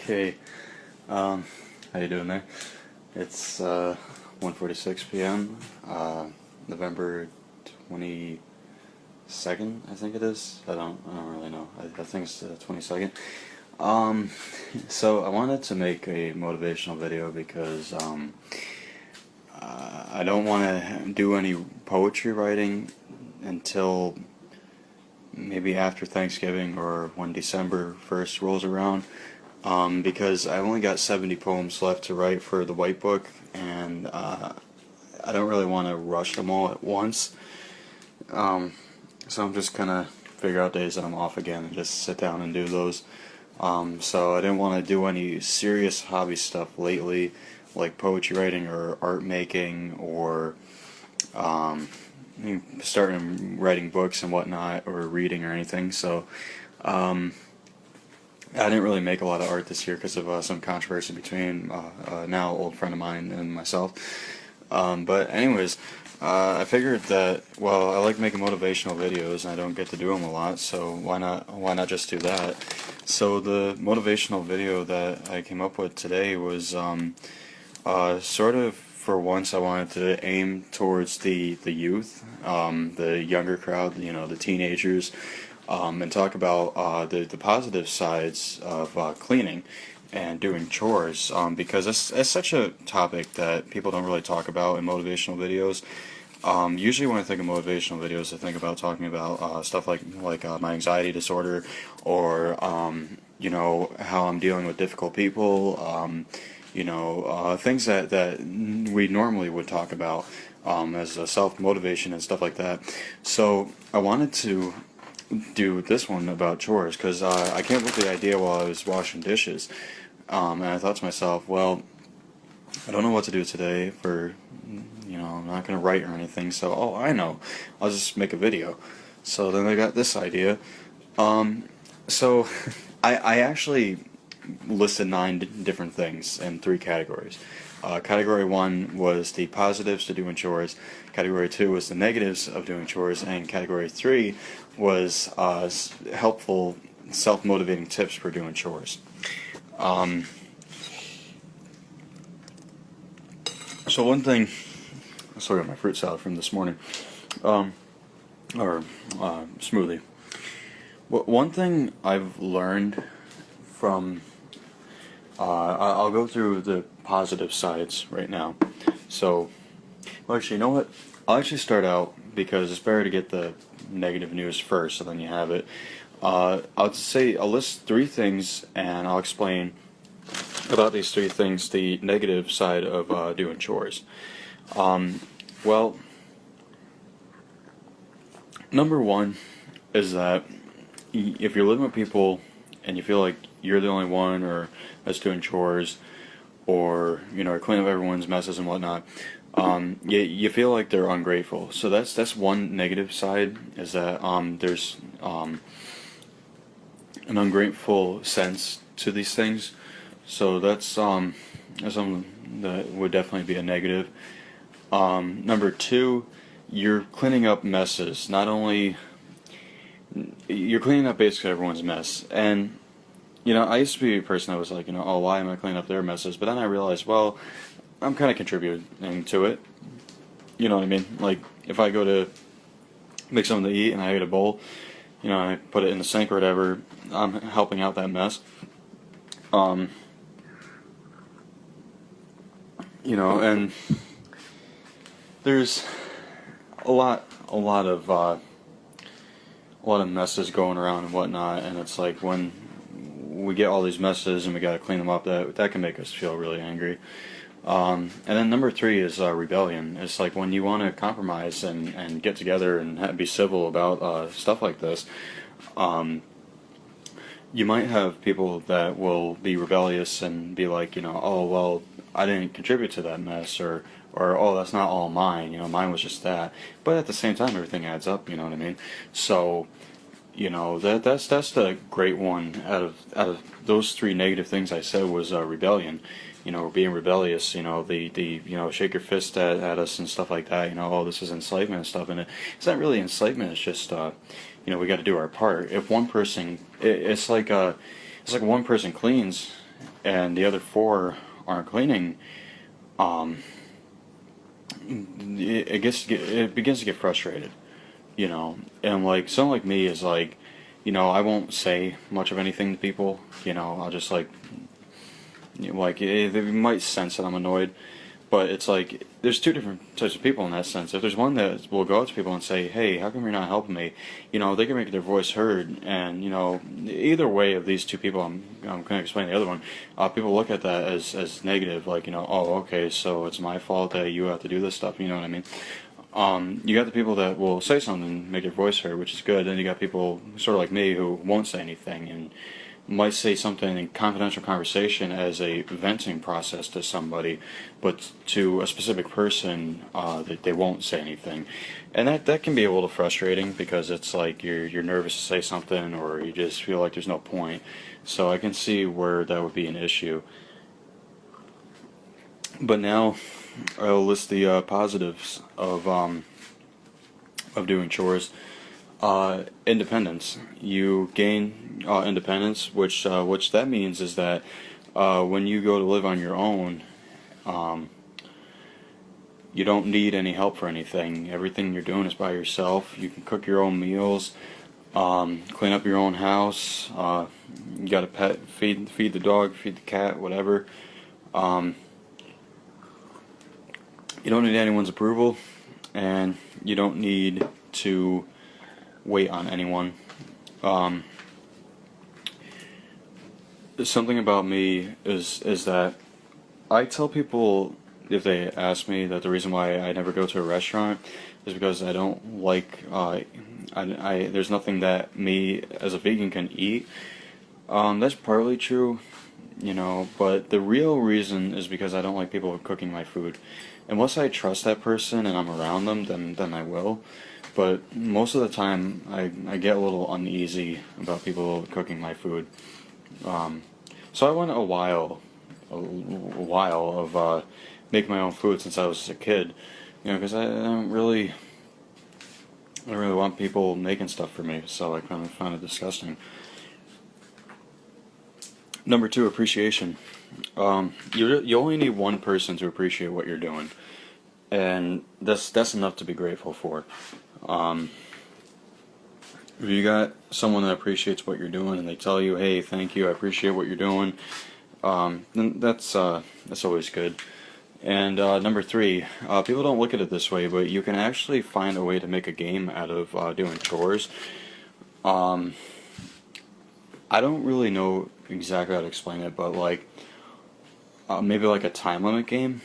Hey, how you doing there? It's 1:46 p.m. November 22nd, I think it is. I don't really know. I think it's the 22nd. So I wanted to make a motivational video because I don't want to do any poetry writing until maybe after Thanksgiving or when December 1st rolls around. Because I only got 70 poems left to write for the White Book, and I don't really want to rush them all at once. So I'm just gonna figure out days that I'm off again and just sit down and do those. So I didn't want to do any serious hobby stuff lately, like poetry writing or art making or starting writing books and whatnot, or reading or anything. So I didn't really make a lot of art this year because of some controversy between now old friend of mine and myself. But anyways, I figured that, well, I like making motivational videos and I don't get to do them a lot, so why not just do that? So the motivational video that I came up with today was sort of, for once, I wanted to aim towards the youth, the younger crowd, the teenagers. And talk about the positive sides of cleaning and doing chores, because it's such a topic that people don't really talk about in motivational videos. Usually when I think of motivational videos, I think about talking about stuff like my anxiety disorder, or how I'm dealing with difficult people, things that we normally would talk about as self-motivation and stuff like that. So I wanted to do this one about chores because I came up with the idea while I was washing dishes, and I thought to myself, well, I don't know what to do today I'm not going to write or anything, so I know, I'll just make a video. So then I got this idea. So I actually listed 9 different things in 3 categories. Category 1 was the positives to doing chores, Category 2 was the negatives of doing chores, and Category 3 was helpful self-motivating tips for doing chores. So one thing, I still got my fruit salad from this morning, smoothie. One thing I've learned from, I'll go through the positive sides right now. So, well, actually, you know what? I'll actually start out, because it's better to get the negative news first, so then you have it. I'll list 3 things, and I'll explain about these 3 things, the negative side of doing chores. Well, number 1 is that if you're living with people and you feel like you're the only one or that's doing chores, or clean up everyone's messes and whatnot, you feel like they're ungrateful. So that's one negative side, is that there's an ungrateful sense to these things. So that's something that would definitely be a negative. Number 2, you're cleaning up messes. Not only you're cleaning up basically everyone's mess, and I used to be a person that was like, oh, why am I cleaning up their messes? But then I realized, well, I'm kind of contributing to it. You know what I mean? Like, if I go to make something to eat and I get a bowl, I put it in the sink or whatever, I'm helping out that mess. And there's a lot of messes going around and whatnot, and it's like when we get all these messes and we gotta clean them up, that can make us feel really angry. And then number 3 is rebellion. It's like when you want to compromise and get together and be civil about stuff like this. You might have people that will be rebellious and be like, oh, well, I didn't contribute to that mess, or oh, that's not all mine, mine was just that. But at the same time, everything adds up, you know what I mean? So, that's the great one out of those 3 negative things I said was rebellion. Being rebellious, the shake your fist at us and stuff like that, oh, this is enslavement and stuff, and it's not really enslavement, it's just, we got to do our part. If one person, it's like one person cleans, and the other 4 aren't cleaning, um, it begins to get frustrated, you know. And like someone like me is like, you know, I won't say much of anything to people, you know. I'll just like, they might sense that I'm annoyed, but it's like there's 2 different types of people in that sense. If there's one that will go out to people and say, "Hey, how come you're not helping me?" You know, they can make their voice heard, and you know, either way of these 2 people, I'm going to explain the other one. People look at that as negative, like, you know, oh, okay, so it's my fault that you have to do this stuff. You know what I mean? You got the people that will say something, make their voice heard, which is good. Then you got people sort of like me who won't say anything and might say something in confidential conversation as a venting process to somebody, but to a specific person, they won't say anything, and that can be a little frustrating because it's like you're nervous to say something, or you just feel like there's no point. So I can see where that would be an issue. But now I'll list the positives of doing chores. Independence. You gain independence, which that means is that when you go to live on your own, you don't need any help for anything. Everything you're doing is by yourself. You can cook your own meals, clean up your own house. You got a pet, feed the dog, feed the cat, whatever. You don't need anyone's approval, and you don't need to wait on anyone. Something about me is that I tell people, if they ask me, that the reason why I never go to a restaurant is because I don't like there's nothing that me as a vegan can eat. That's partly true, you know, but the real reason is because I don't like people cooking my food. Unless I trust that person and I'm around them, then I will. But most of the time, I get a little uneasy about people cooking my food. So I went a while of making my own food since I was a kid, you know, because I don't really want people making stuff for me. So I kind of found it disgusting. Number 2, appreciation. You only need one person to appreciate what you're doing, and that's enough to be grateful for. If you got someone that appreciates what you're doing and they tell you, "Hey, thank you, I appreciate what you're doing," then that's always good. And number 3, people don't look at it this way, but you can actually find a way to make a game out of doing chores. I don't really know exactly how to explain it, but like maybe like a time limit game.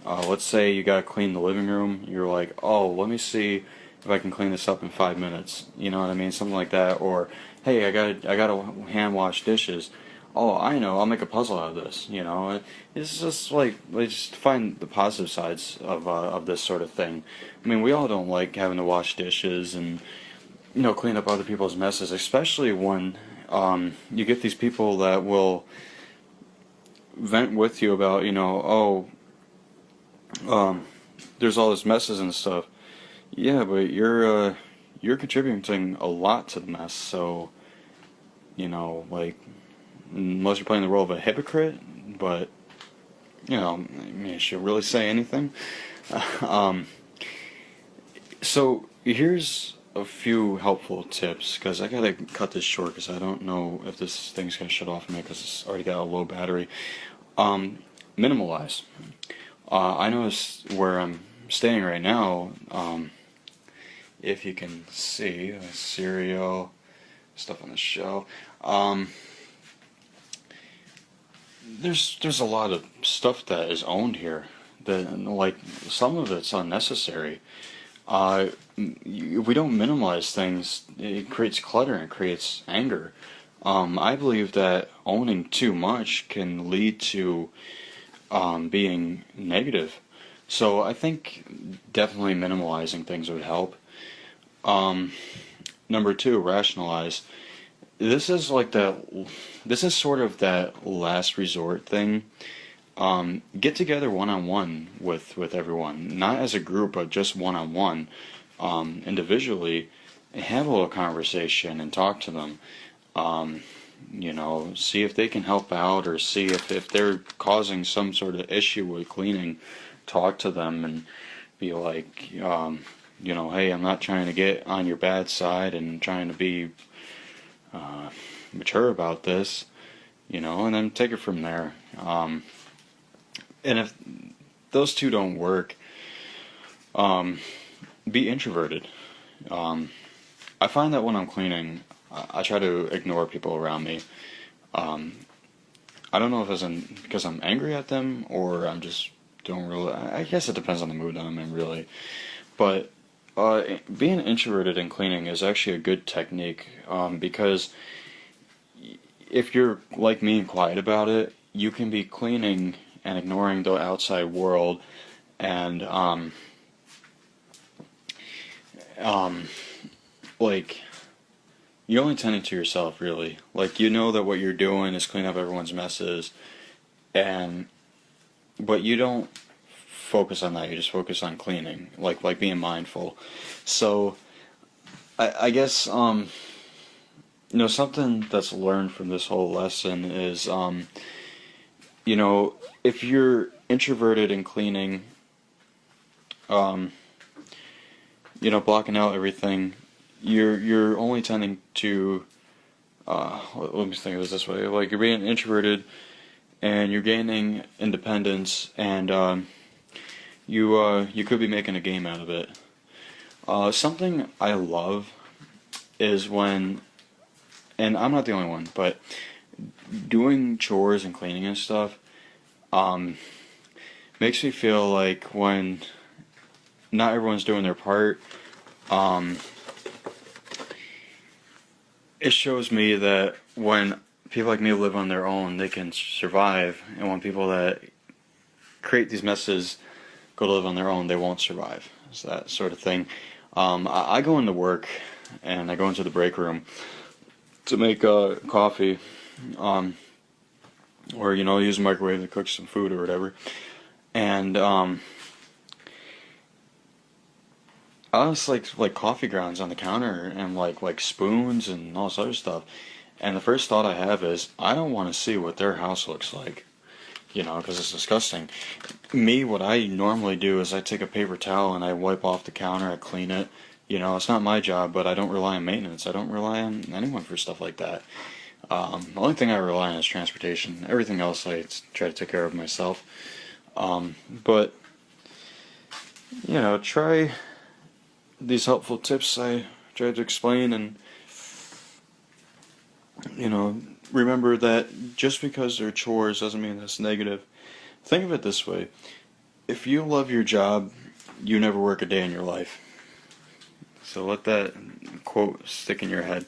Let's say you gotta clean the living room. You're like, oh, let me see if I can clean this up in 5 minutes. You know what I mean? Something like that. Or, hey, I gotta hand wash dishes. Oh, I know. I'll make a puzzle out of this. You know, it's just like just find the positive sides of this sort of thing. I mean, we all don't like having to wash dishes and, you know, clean up other people's messes, especially when you get these people that will vent with you about, you know, there's all this messes and stuff. Yeah, but you're contributing a lot to the mess, so, you know, like, unless you're playing the role of a hypocrite, but, you know, I mean, you should really say anything. So, here's a few helpful tips, because I gotta cut this short, because I don't know if this thing's gonna shut off on me, because it's already got a low battery. Minimalize. I noticed where I'm staying right now, if you can see, the cereal, stuff on the shelf, there's a lot of stuff that is owned here, that, like, some of it's unnecessary. If we don't minimize things, it creates clutter and it creates anger. I believe that owning too much can lead to being negative. So I think definitely minimalizing things would help. Number 2, rationalize. This is sort of that last resort thing. Get together one-on-one with everyone, not as a group, but just one-on-one, individually, and have a little conversation and talk to them. you know, see if they can help out, or see if they're causing some sort of issue with cleaning. Talk to them and be like, you know, hey, I'm not trying to get on your bad side and trying to be mature about this, you know, and then take it from there. And if those two don't work, be introverted. I find that when I'm cleaning, I try to ignore people around me. I don't know if it's because I'm angry at them, or I'm just don't really. I guess it depends on the mood that I'm in, really. But being introverted and cleaning is actually a good technique, because if you're like me and quiet about it, you can be cleaning and ignoring the outside world, and like, you're only tending to yourself, really. Like, you know that what you're doing is cleaning up everyone's messes, and but you don't focus on that. You just focus on cleaning, like being mindful. So I guess you know, something that's learned from this whole lesson is you know, if you're introverted and cleaning, you know, blocking out everything, you're only tending to let me think of it this way, like, you're being introverted and you're gaining independence, and you could be making a game out of it. Something I love is when, and I'm not the only one, but doing chores and cleaning and stuff makes me feel like when not everyone's doing their part, it shows me that when people like me live on their own, they can survive, and when people that create these messes go to live on their own, they won't survive. It's that sort of thing. I go into work, and I go into the break room to make coffee, or, you know, use the microwave to cook some food or whatever, and I was like coffee grounds on the counter, and like spoons and all this other stuff. And the first thought I have is, I don't want to see what their house looks like, you know, because it's disgusting. Me, what I normally do is I take a paper towel and I wipe off the counter, I clean it. You know, it's not my job, but I don't rely on maintenance. I don't rely on anyone for stuff like that. The only thing I rely on is transportation. Everything else I try to take care of myself. But, you know, try these helpful tips I tried to explain, and, you know, remember that just because they're chores doesn't mean that's negative. Think of it this way: if you love your job, you never work a day in your life. So let that quote stick in your head.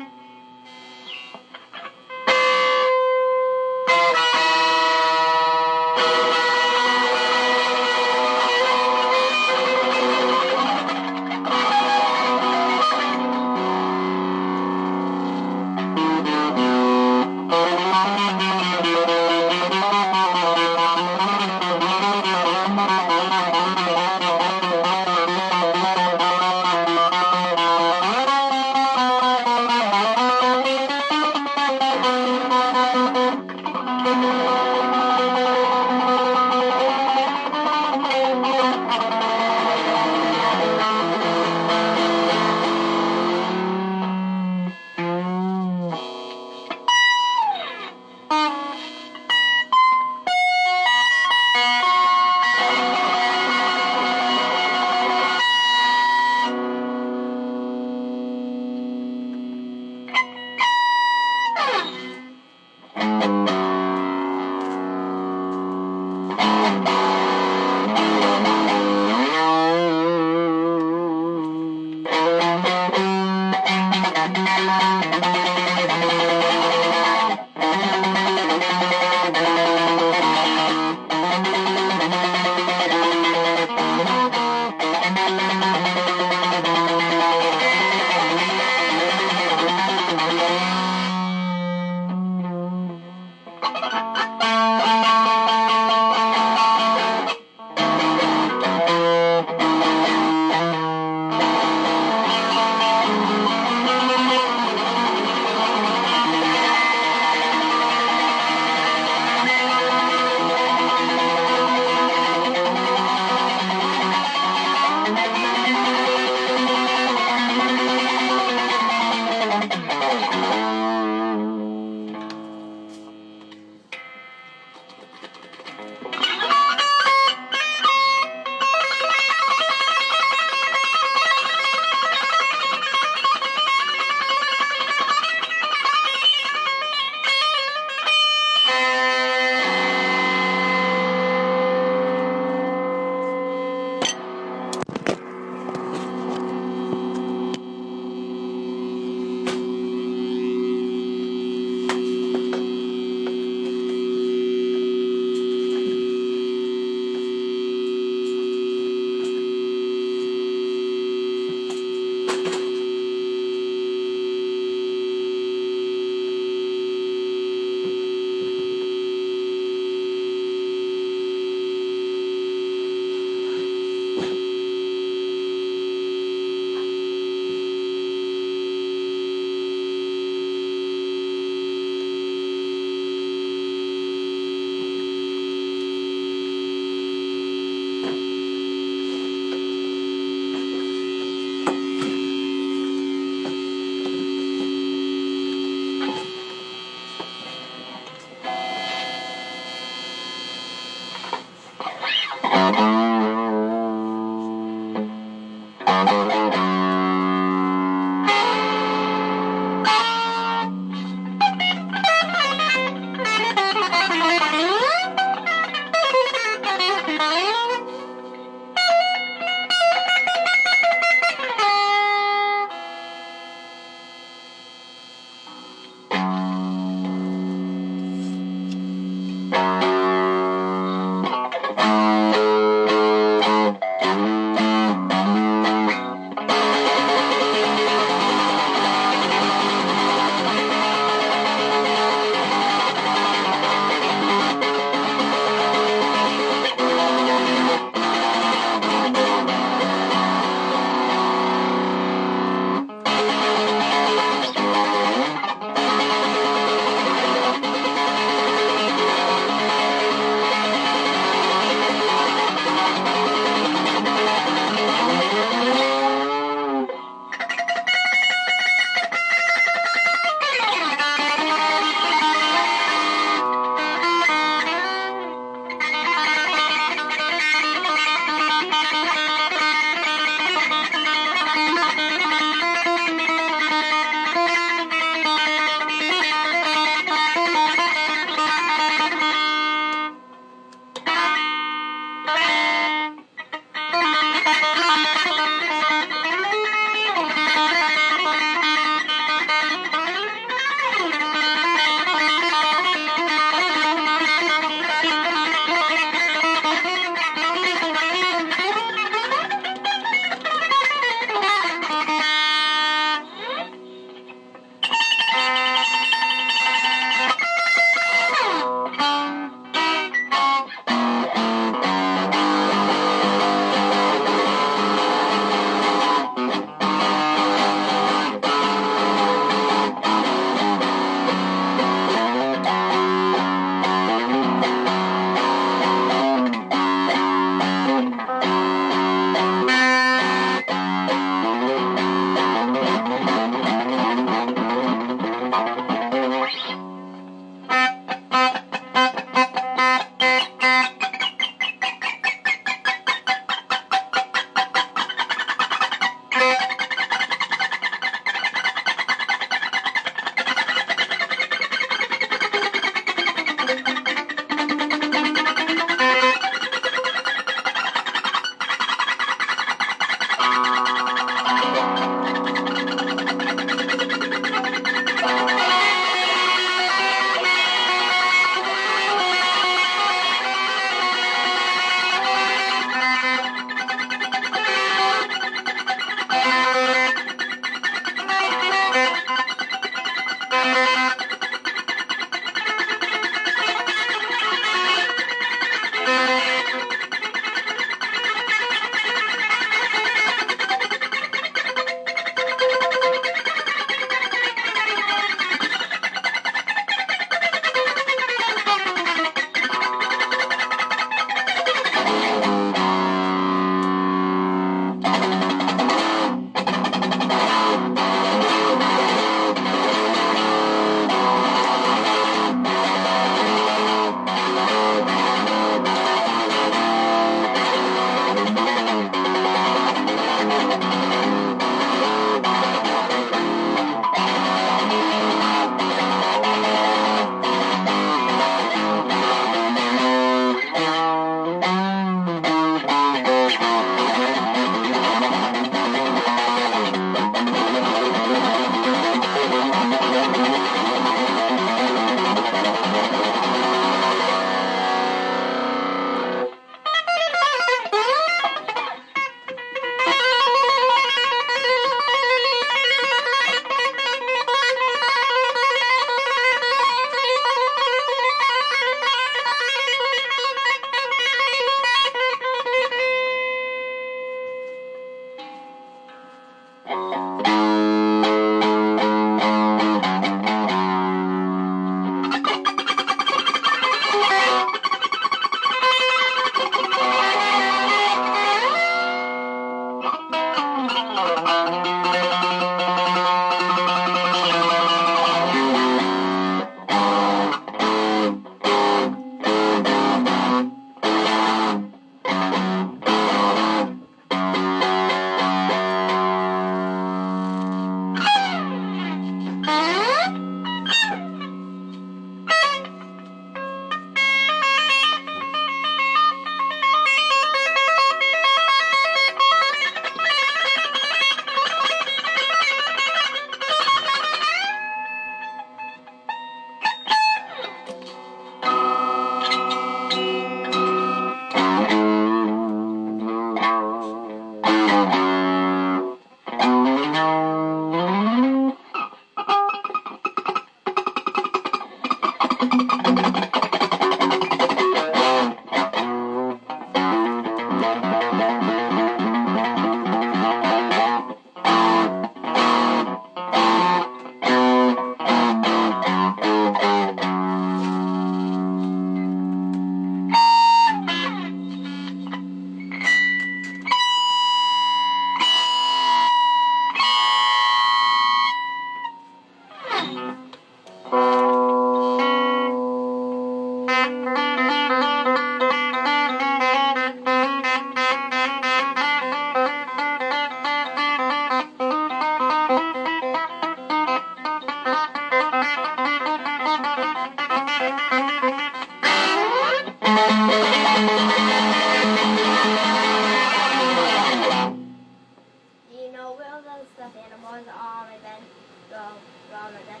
Ronald again?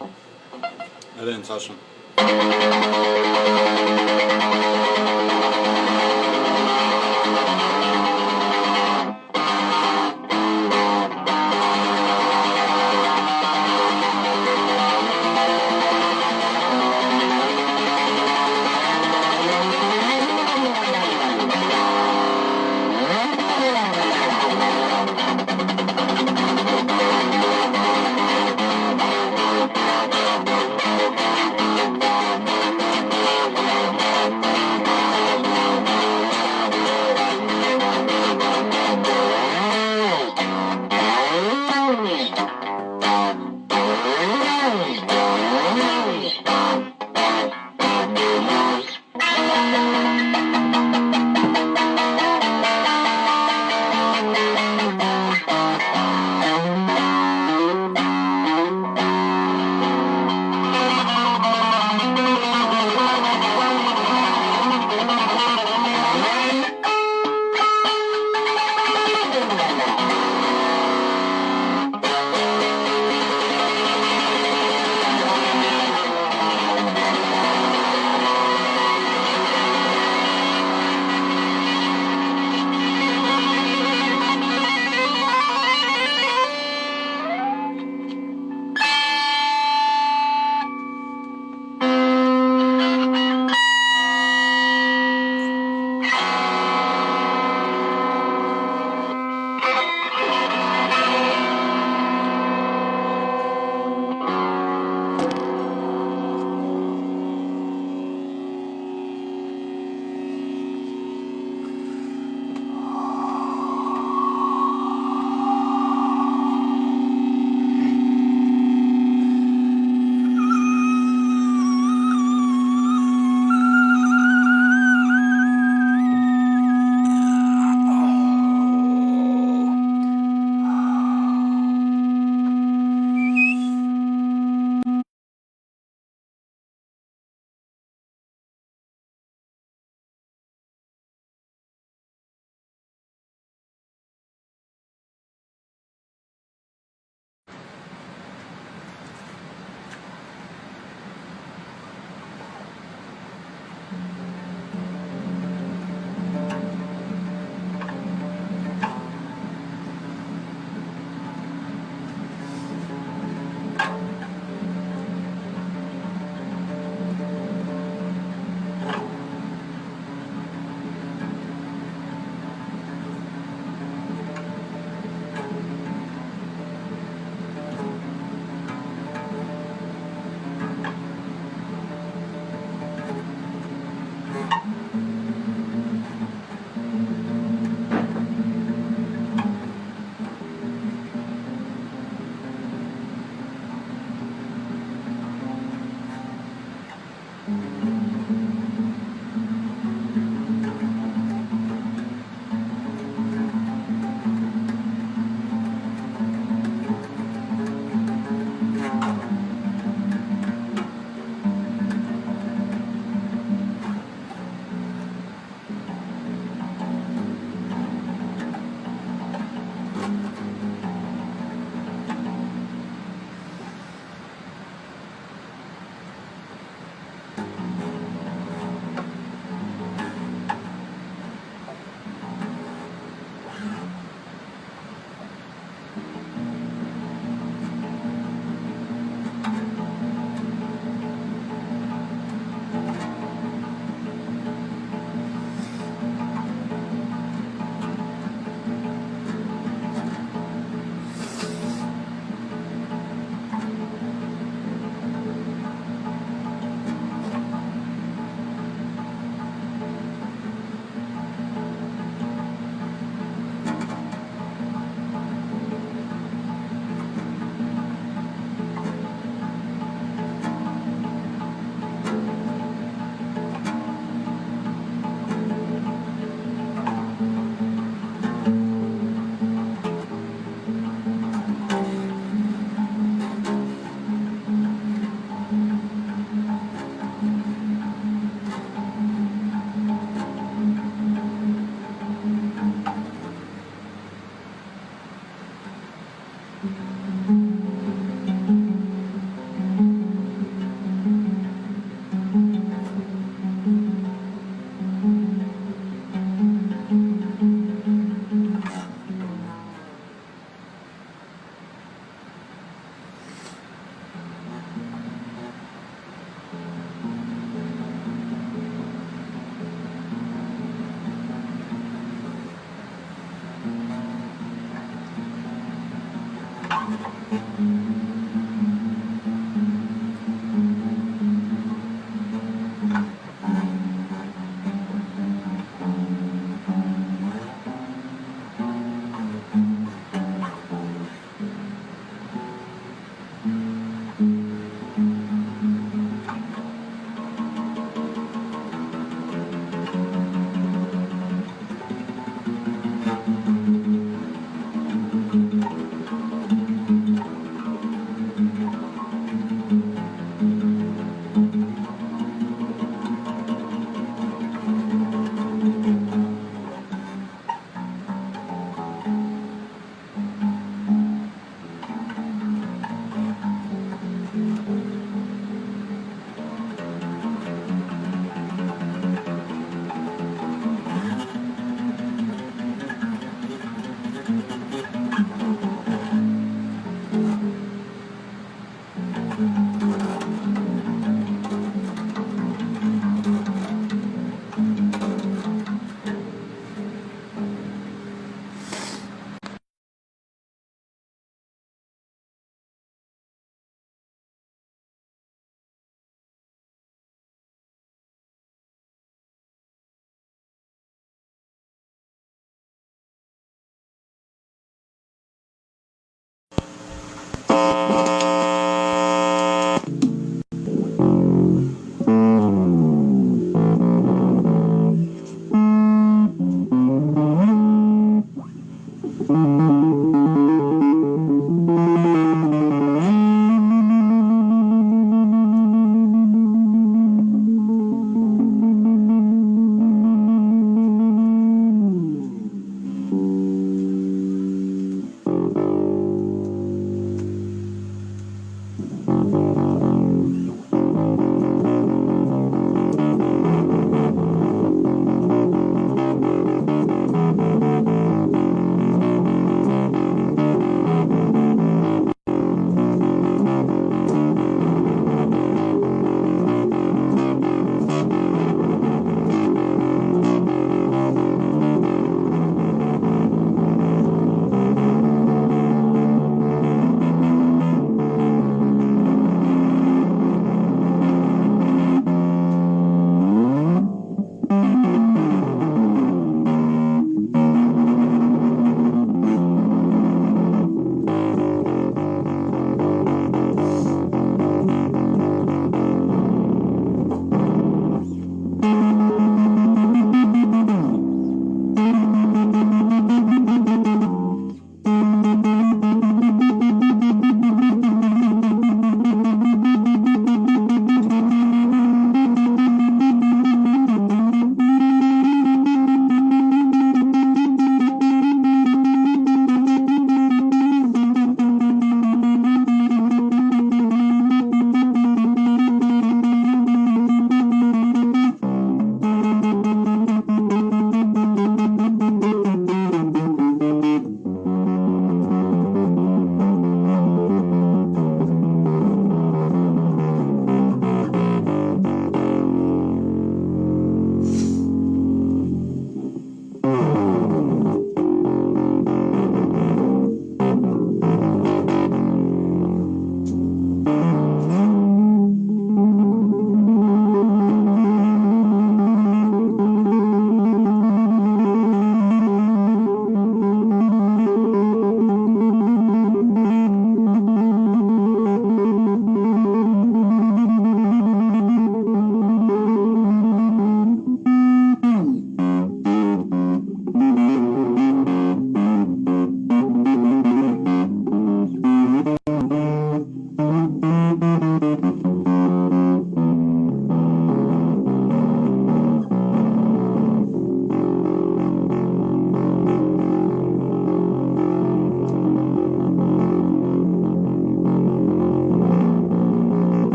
No. I didn't touch him.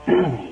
Yeah.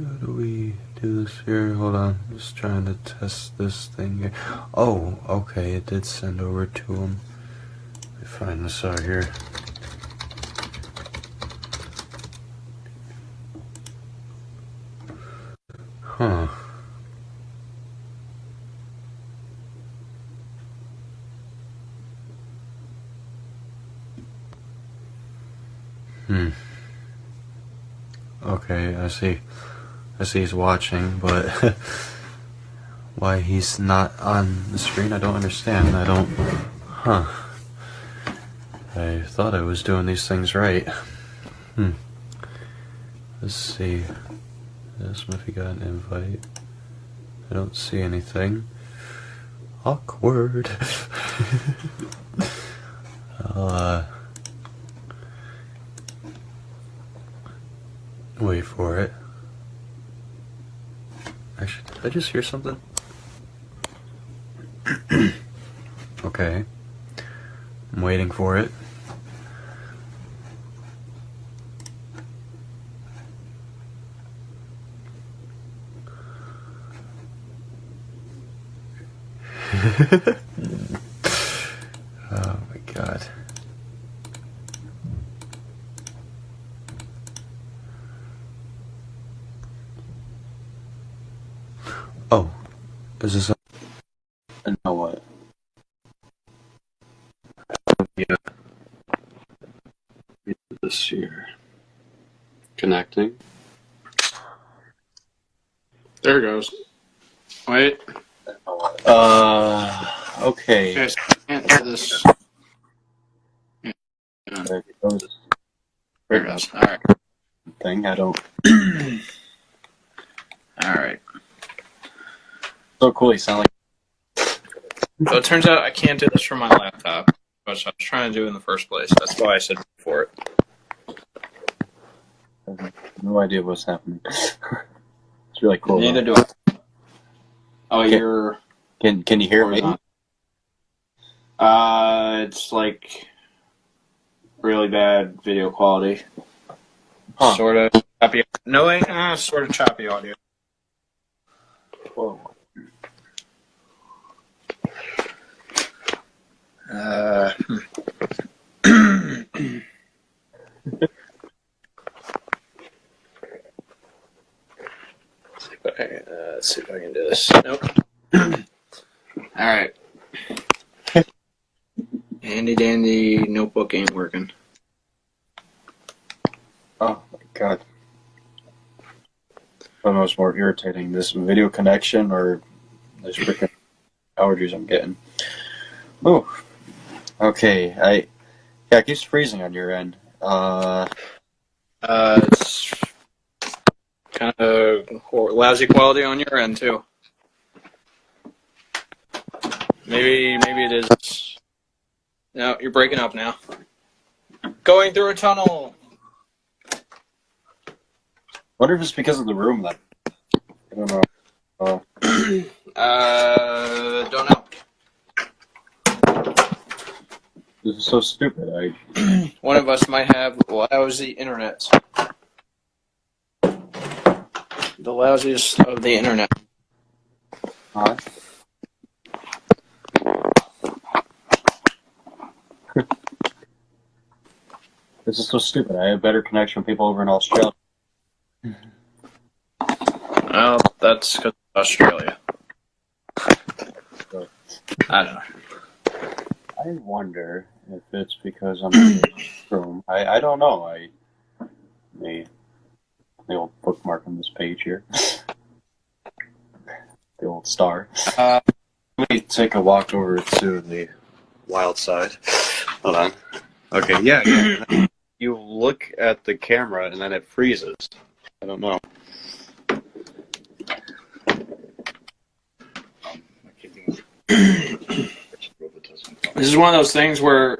How do we do this here? Hold on, just trying to test this thing here. Oh, okay, it did send over to him. Let me find this out here. Huh. Okay, I see he's watching, but why he's not on the screen, I don't understand. I thought I was doing these things right. Let's see. Ask him if he got an invite. I don't see anything. Awkward. I'll, wait for it. Actually, did I just hear something? Okay. I'm waiting for it. Oh my god. Oh, is this a... Now what? Yeah. This here. Connecting. There it goes. Wait. Okay. Okay, so I can't do this. Yeah. There it goes. There it goes. Alright. Thing, I don't... Alright. So cool, you sound like... So it turns out I can't do this from my laptop, which I was trying to do in the first place. That's why I said for it. I have no idea what's happening. It's really cool. Neither do I. Oh, you're... Can you hear me? It's like really bad video quality. Huh. Sort of choppy. No, sort of choppy audio. Whoa. Let's see if I can do this. Nope. All right. Handy dandy notebook ain't working. Oh my god. I don't know what's more irritating, this video connection or this freaking allergies I'm getting. Oh. Okay, yeah, it keeps freezing on your end. It's kind of lousy quality on your end too. Maybe it is. No, you're breaking up now. Going through a tunnel. Wonder if it's because of the room that I don't know. Don't know. This is so stupid. One of us might have lousy internet. The lousiest of the internet. Huh? This is so stupid. I have better connection with people over in Australia. Well, that's because of Australia. I don't know. I wonder if it's because I'm in the room. I don't know. The old bookmark on this page here. The old star. Let me take a walk over to the wild side. Hold on. Okay, yeah. You look at the camera and then it freezes. I don't know. This is one of those things where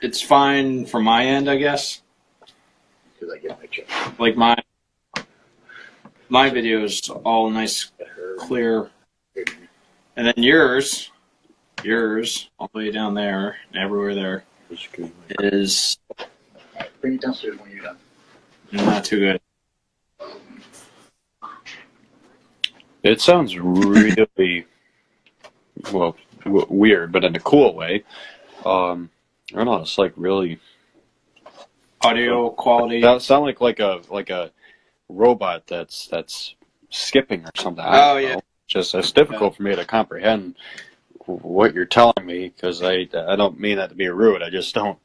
it's fine from my end, I guess. Because I get my check. Like my video's all nice, clear, and then yours, all the way down there, and everywhere there, is Bring it downstairs when you're done. not too good. It sounds really, well, weird, but in a cool way. I don't know. It's like really Audio quality. that sound like a robot that's skipping or something. I Oh don't yeah. know. Just it's difficult for me to comprehend what you're telling me because I don't mean that to be rude. I just don't.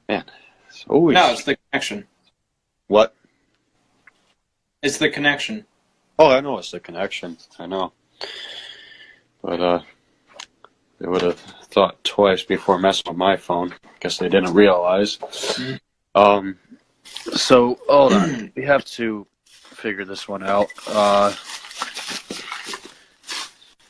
Man, it's always No, it's the connection. what? It's the connection. Oh, I know it's the connection. I know, but they would have thought twice before messing with my phone. Guess they didn't realize. So hold on, we have to figure this one out.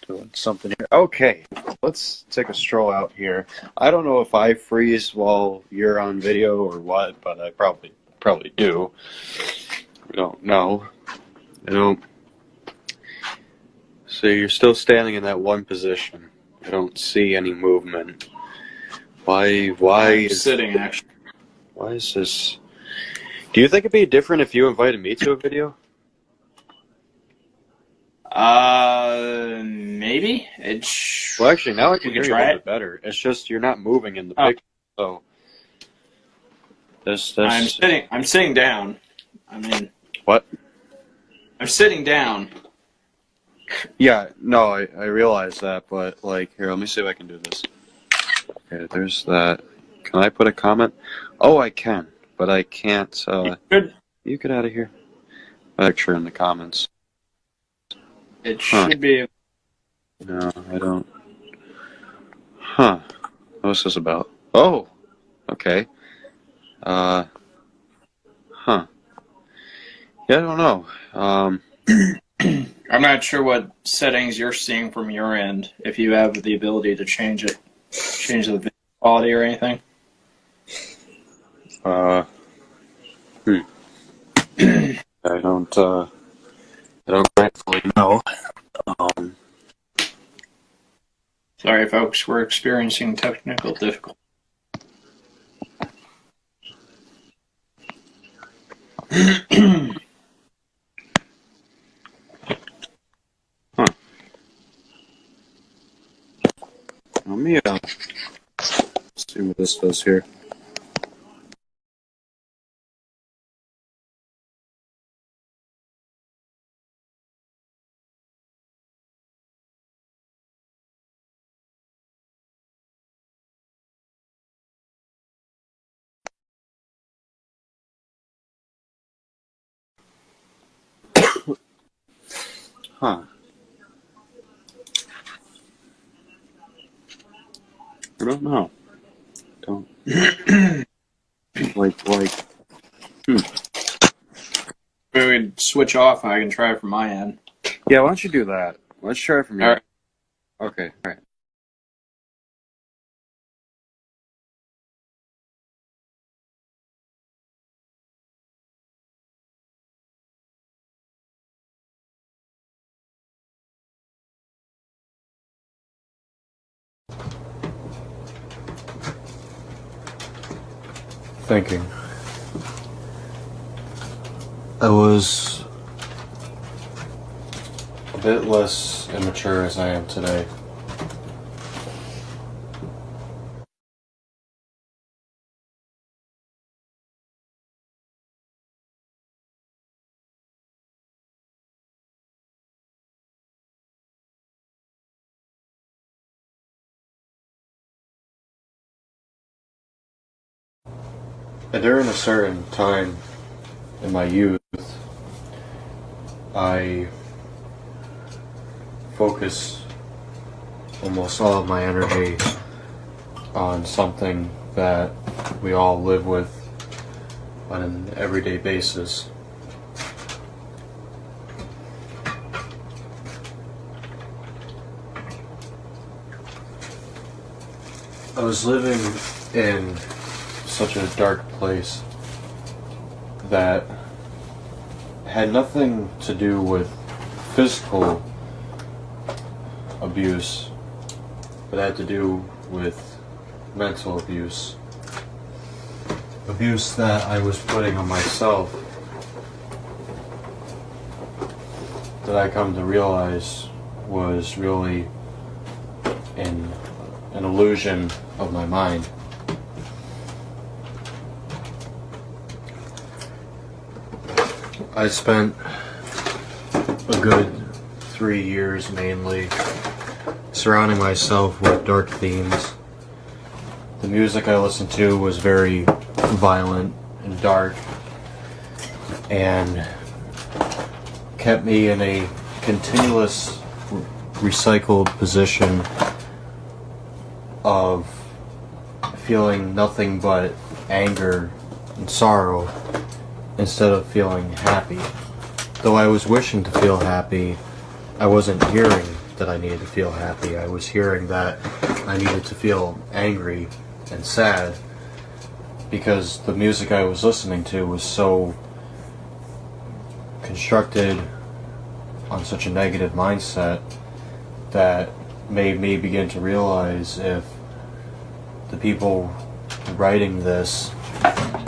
Doing something here. Okay, let's take a stroll out here. I don't know if I freeze while you're on video or what, but I probably do. We don't know. I don't. So you're still standing in that one position. I don't see any movement. Why I'm is sitting actually. why is this? Do you think it'd be different if you invited me to a video? Maybe it's. Well, actually, now I can We hear could you a try little it. bit better. It's just you're not moving in the Oh. picture, so this. I'm sitting down. I mean, What? I'm sitting down. Yeah, no, I realize that, but like, here, let me see if I can do this. Okay, there's that. Can I put a comment? Oh, I can, but I can't. Good. You get out of here. Picture in the comments. It Huh. should be. No, I don't. Huh. What's this about? Oh, okay. Huh. Yeah, I don't know. I'm not sure what settings you're seeing from your end. If you have the ability to change the video quality or anything. I don't rightfully know. Sorry, folks, we're experiencing technical difficulties. Let me see what this does here. Huh. I don't know. Don't. like. Maybe we can switch off and I can try it from my end. Yeah, why don't you do that? Let's try it from here. All right. Okay, alright. Thinking. I was a bit less immature as I am today. And during a certain time in my youth, I focus almost all of my energy on something that we all live with on an everyday basis. I was living in such a dark place that had nothing to do with physical abuse, but had to do with mental abuse. Abuse that I was putting on myself, that I come to realize was really an illusion of my mind. I spent a good 3 years mainly surrounding myself with dark themes. The music I listened to was very violent and dark and kept me in a continuous recycled position of feeling nothing but anger and sorrow instead of feeling happy. Though I was wishing to feel happy, I wasn't hearing that I needed to feel happy. I was hearing that I needed to feel angry and sad because the music I was listening to was so constructed on such a negative mindset that made me begin to realize if the people writing this,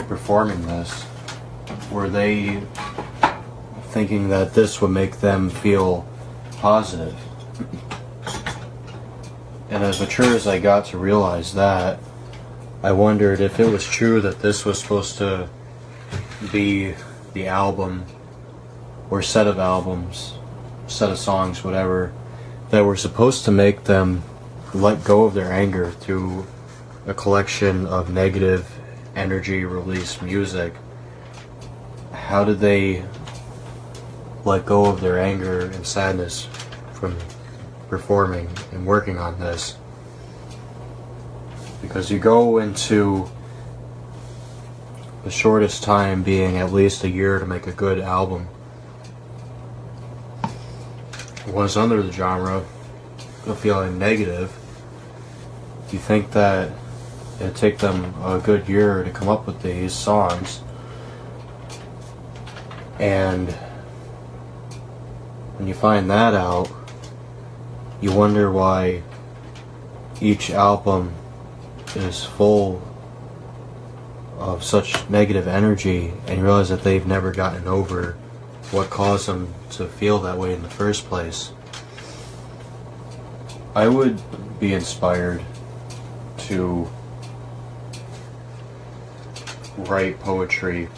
performing this, were they thinking that this would make them feel positive? And as mature as I got to realize that, I wondered if it was true that this was supposed to be the album or set of albums, set of songs, whatever, that were supposed to make them let go of their anger through a collection of negative energy release music. How did they let go of their anger and sadness from performing and working on this? Because you go into the shortest time being at least a year to make a good album. Once under the genre of feeling negative, you think that it'd take them a good year to come up with these songs, and when you find that out, you wonder why each album is full of such negative energy, and you realize that they've never gotten over what caused them to feel that way in the first place. I would be inspired to write poetry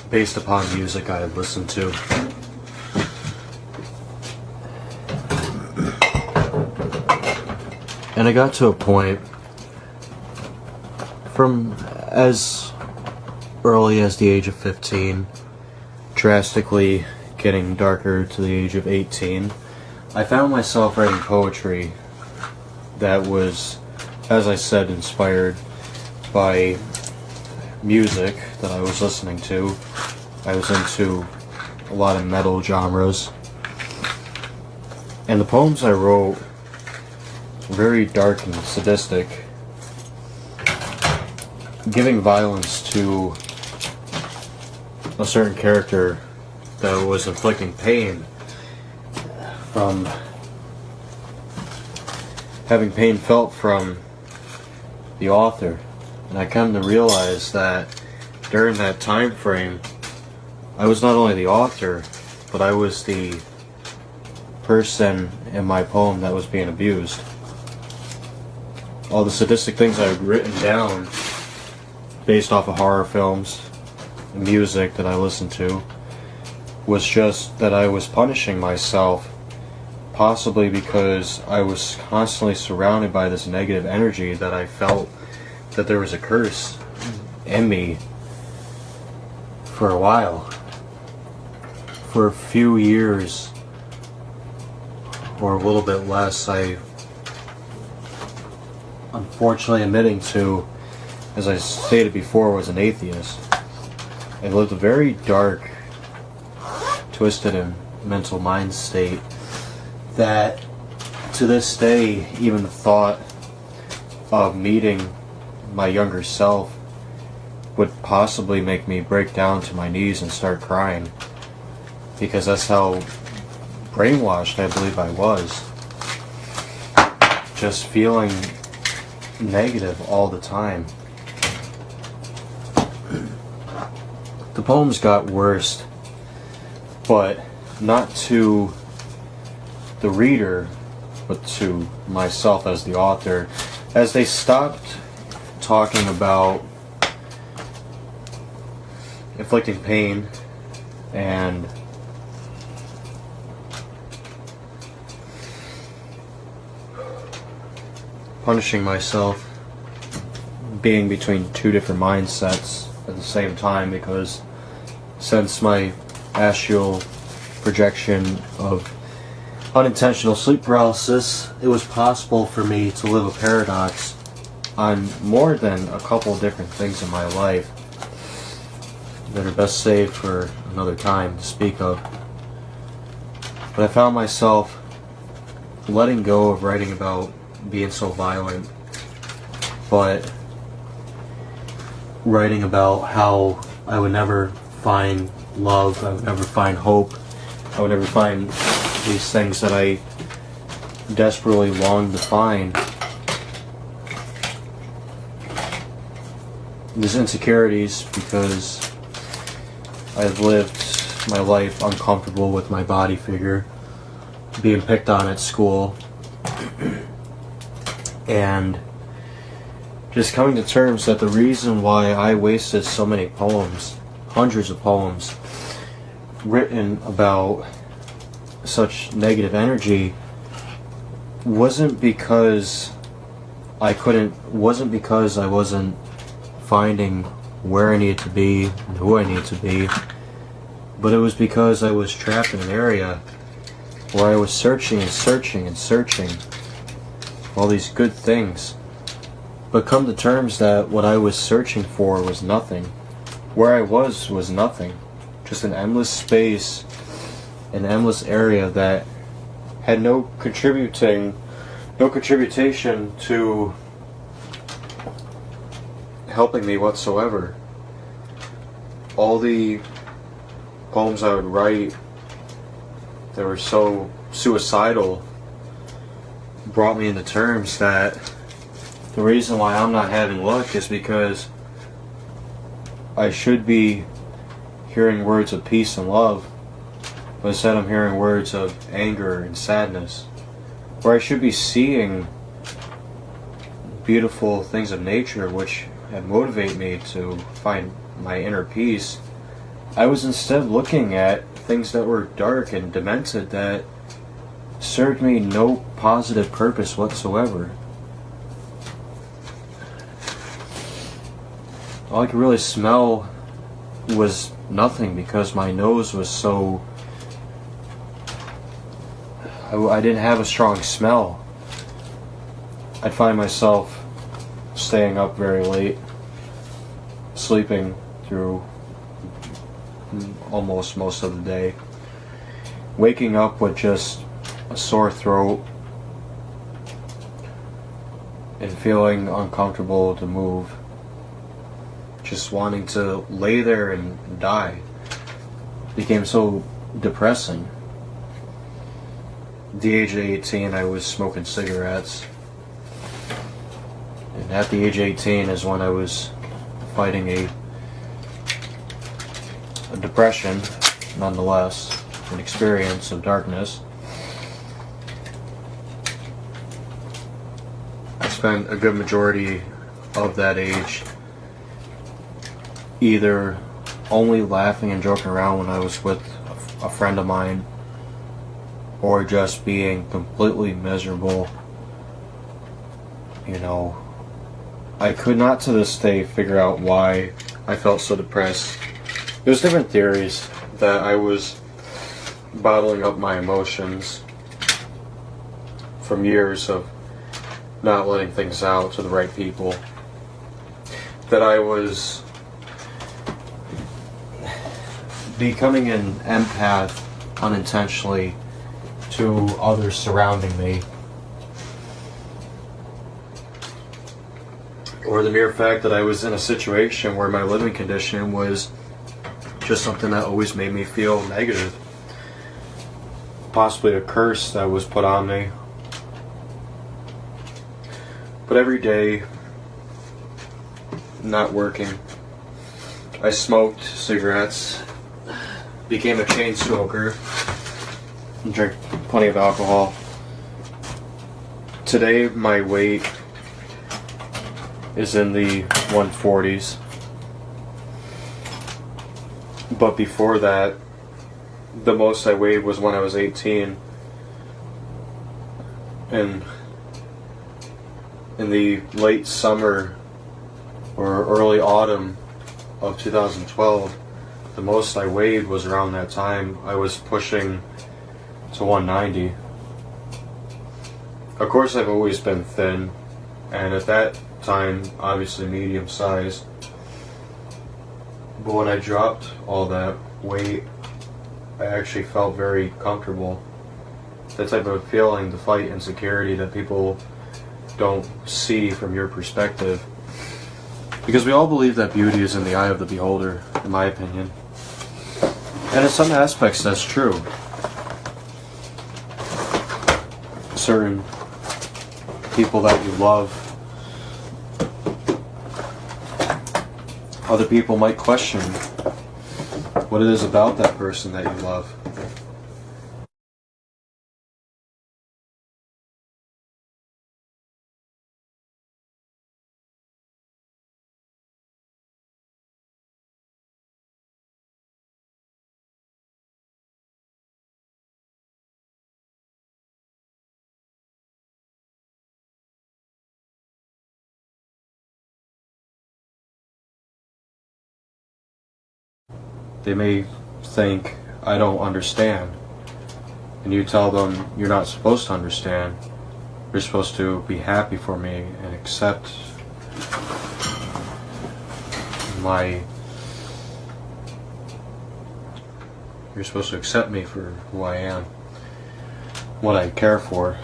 based upon music I had listened to. And I got to a point from as early as the age of 15, drastically getting darker to the age of 18, I found myself writing poetry that was, as I said, inspired by music that I was listening to. I was into a lot of metal genres. And the poems I wrote were very dark and sadistic, giving violence to a certain character that was inflicting pain from having pain felt from the author. And I come to realize that during that time frame, I was not only the author, but I was the person in my poem that was being abused. All the sadistic things I had written down based off of horror films and music that I listened to was just that I was punishing myself, possibly because I was constantly surrounded by this negative energy that I felt that there was a curse in me for a while. For a few years, or a little bit less, I unfortunately admitting to, as I stated before, was an atheist. I lived a very dark, twisted and mental mind state that to this day, even the thought of meeting my younger self would possibly make me break down to my knees and start crying, because that's how brainwashed I believe I was. Just feeling negative all the time. The poems got worse, but not to the reader, but to myself as the author, as they stopped talking about inflicting pain and punishing myself, being between two different mindsets at the same time, because since my astral projection of unintentional sleep paralysis, it was possible for me to live a paradox on more than a couple different things in my life that are best saved for another time to speak of. But I found myself letting go of writing about being so violent, but writing about how I would never find love, I would never find hope, I would never find these things that I desperately longed to find. These insecurities, because I've lived my life uncomfortable with my body figure, being picked on at school, and just coming to terms that the reason why I wasted so many poems, hundreds of poems, written about such negative energy, wasn't because I wasn't finding where I needed to be and who I needed to be, but it was because I was trapped in an area where I was searching and searching and searching for all these good things, but come to terms that what I was searching for was nothing. Where I was nothing. Just an endless space, an endless area that had no contribution to helping me whatsoever. All the poems I would write that were so suicidal brought me into terms that the reason why I'm not having luck is because I should be hearing words of peace and love, but instead I'm hearing words of anger and sadness. Where I should be seeing beautiful things of nature which had motivate me to find my inner peace, I was instead looking at things that were dark and demented that served me no positive purpose whatsoever. All I could really smell was nothing because my nose was so I didn't have a strong smell. I'd find myself staying up very late, sleeping through almost most of the day, waking up with just a sore throat and feeling uncomfortable to move, just wanting to lay there and die. It became so depressing. At the age of 18, I was smoking cigarettes. And at the age of 18 is when I was fighting a depression, nonetheless, an experience of darkness. I spent a good majority of that age either only laughing and joking around when I was with a friend of mine, or just being completely miserable. You know, I could not to this day figure out why I felt so depressed. There's different theories that I was bottling up my emotions from years of not letting things out to the right people, that I was becoming an empath unintentionally to others surrounding me, or the mere fact that I was in a situation where my living condition was just something that always made me feel negative, possibly a curse that was put on me. But every day, not working, I smoked cigarettes, became a chain smoker, and drank plenty of alcohol. Today, my weight is in the 140s. But before that, the most I weighed was when I was 18. And in the late summer or early autumn of 2012, the most I weighed was around that time. I was pushing to 190. Of course, I've always been thin, and at that time, obviously medium sized. But when I dropped all that weight, I actually felt very comfortable. That type of feeling to fight insecurity that people don't see from your perspective. Because we all believe that beauty is in the eye of the beholder, in my opinion. And in some aspects, that's true. Certain people that you love, other people might question what it is about that person that you love. They may think, I don't understand. And you tell them, you're not supposed to understand. You're supposed to be happy for me and accept you're supposed to accept me for who I am, what I care for.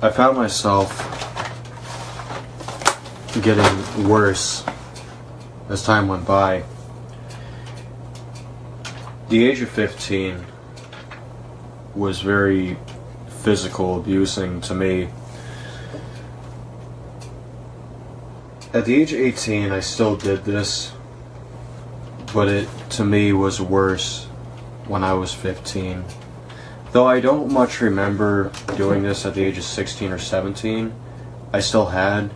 I found myself getting worse as time went by. The age of 15 was very physical abusing to me. At the age of 18, I still did this, but it to me was worse when I was 15. Though I don't much remember doing this at the age of 16 or 17, I still had,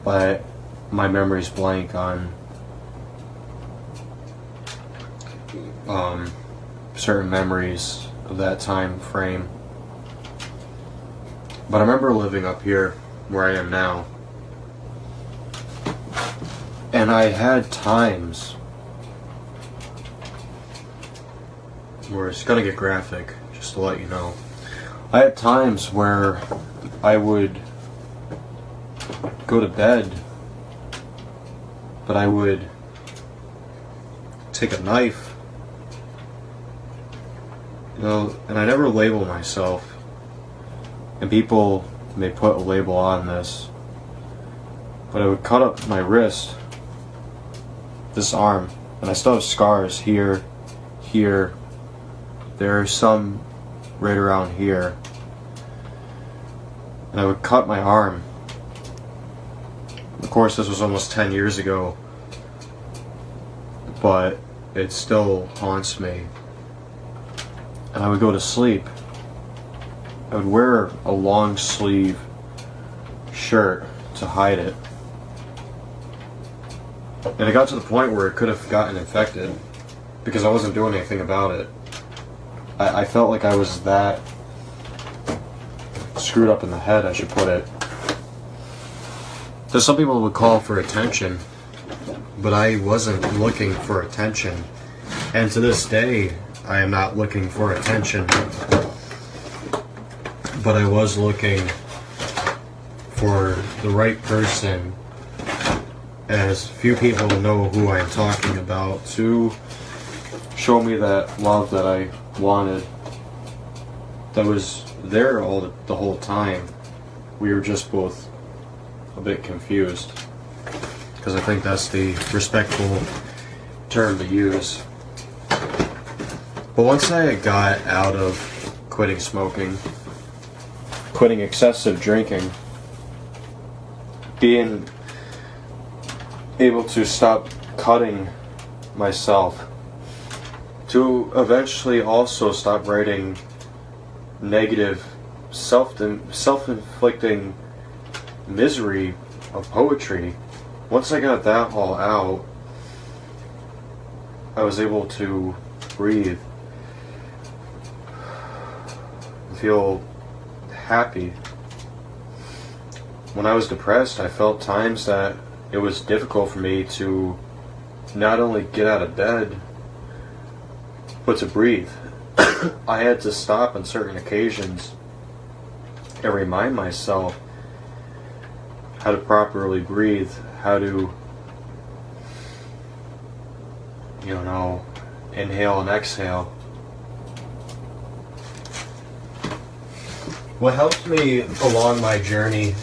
but my memory's blank on certain memories of that time frame. But I remember living up here where I am now, and I had times where it's gonna get graphic, just to let you know. I had times where I would go to bed, but I would take a knife, you know, and I never label myself. And people may put a label on this, but I would cut up my wrist, this arm, and I still have scars here, here. There are some right around here. And I would cut my arm. Of course, this was almost 10 years ago, but it still haunts me. And I would go to sleep. I would wear a long sleeve shirt to hide it. And it got to the point where it could have gotten infected because I wasn't doing anything about it. I felt like I was that screwed up in the head, I should put it. So some people would call for attention, but I wasn't looking for attention. And to this day, I am not looking for attention. But I was looking for the right person, as few people know who I'm talking about, to show me that love that I wanted, that was there the whole time. We were just both a bit confused, because I think that's the respectful term to use. But once I got out of quitting smoking, quitting excessive drinking, being able to stop cutting myself, to eventually also stop writing negative, self-inflicting misery of poetry. Once I got that all out, I was able to breathe, feel happy. When I was depressed, I felt times that it was difficult for me to not only get out of bed, but to breathe. I had to stop on certain occasions and remind myself how to properly breathe, how to, inhale and exhale. What helped me along my journey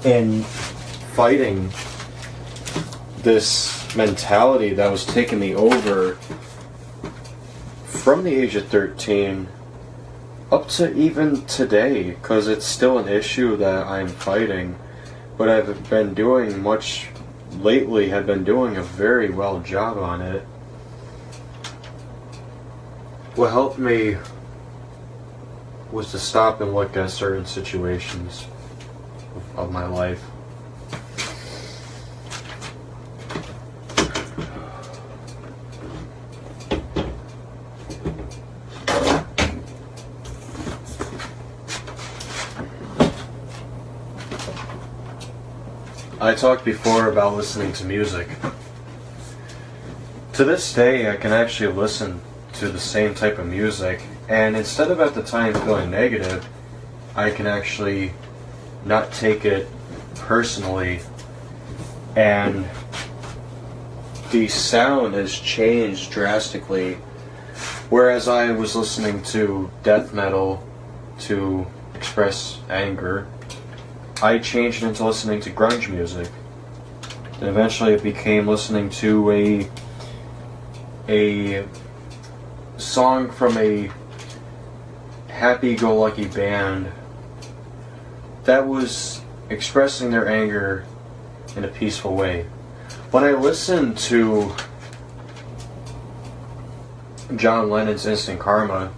in fighting this mentality that was taking me over from the age of 13 up to even today, because it's still an issue that I'm fighting, but I've been doing much lately, have been doing a very well job on it. What helped me was to stop and look at certain situations of my life. I talked before about listening to music. To this day, I can actually listen to the same type of music, and instead of at the time feeling negative, I can actually not take it personally, and the sound has changed drastically. Whereas I was listening to death metal to express anger, I changed into listening to grunge music. And eventually it became listening to a song from a happy-go-lucky band that was expressing their anger in a peaceful way. When I listened to John Lennon's Instant Karma,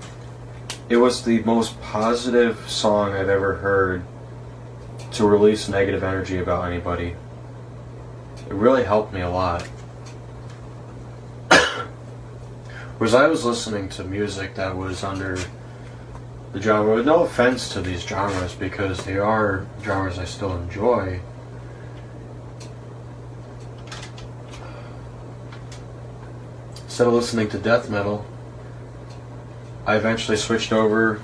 it was the most positive song I've ever heard to release negative energy about anybody. It really helped me a lot. Whereas I was listening to music that was under the genre, with no offense to these genres, because they are genres I still enjoy. Instead of listening to death metal, I eventually switched over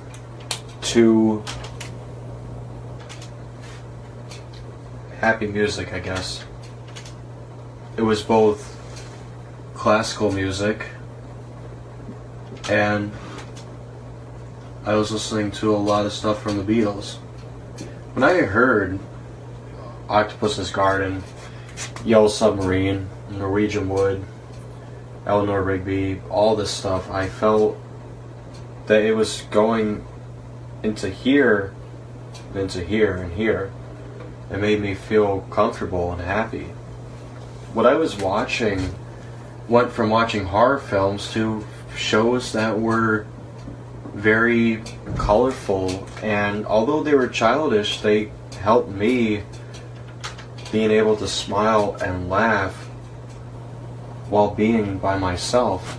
to happy music, I guess. It was both classical music and I was listening to a lot of stuff from the Beatles. When I heard Octopus's Garden, Yellow Submarine, Norwegian Wood, Eleanor Rigby, all this stuff, I felt that it was going into here, into here, and here. It made me feel comfortable and happy. What I was watching went from watching horror films to shows that were very colorful, and although they were childish, they helped me being able to smile and laugh while being by myself.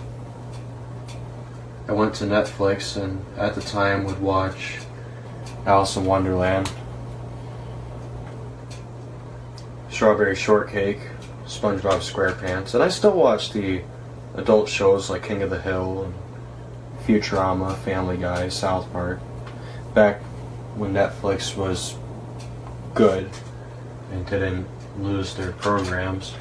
I went to Netflix and at the time would watch Alice in Wonderland, Strawberry Shortcake, SpongeBob SquarePants, and I still watch the adult shows like King of the Hill and Futurama, Family Guy, South Park, back when Netflix was good and didn't lose their programs.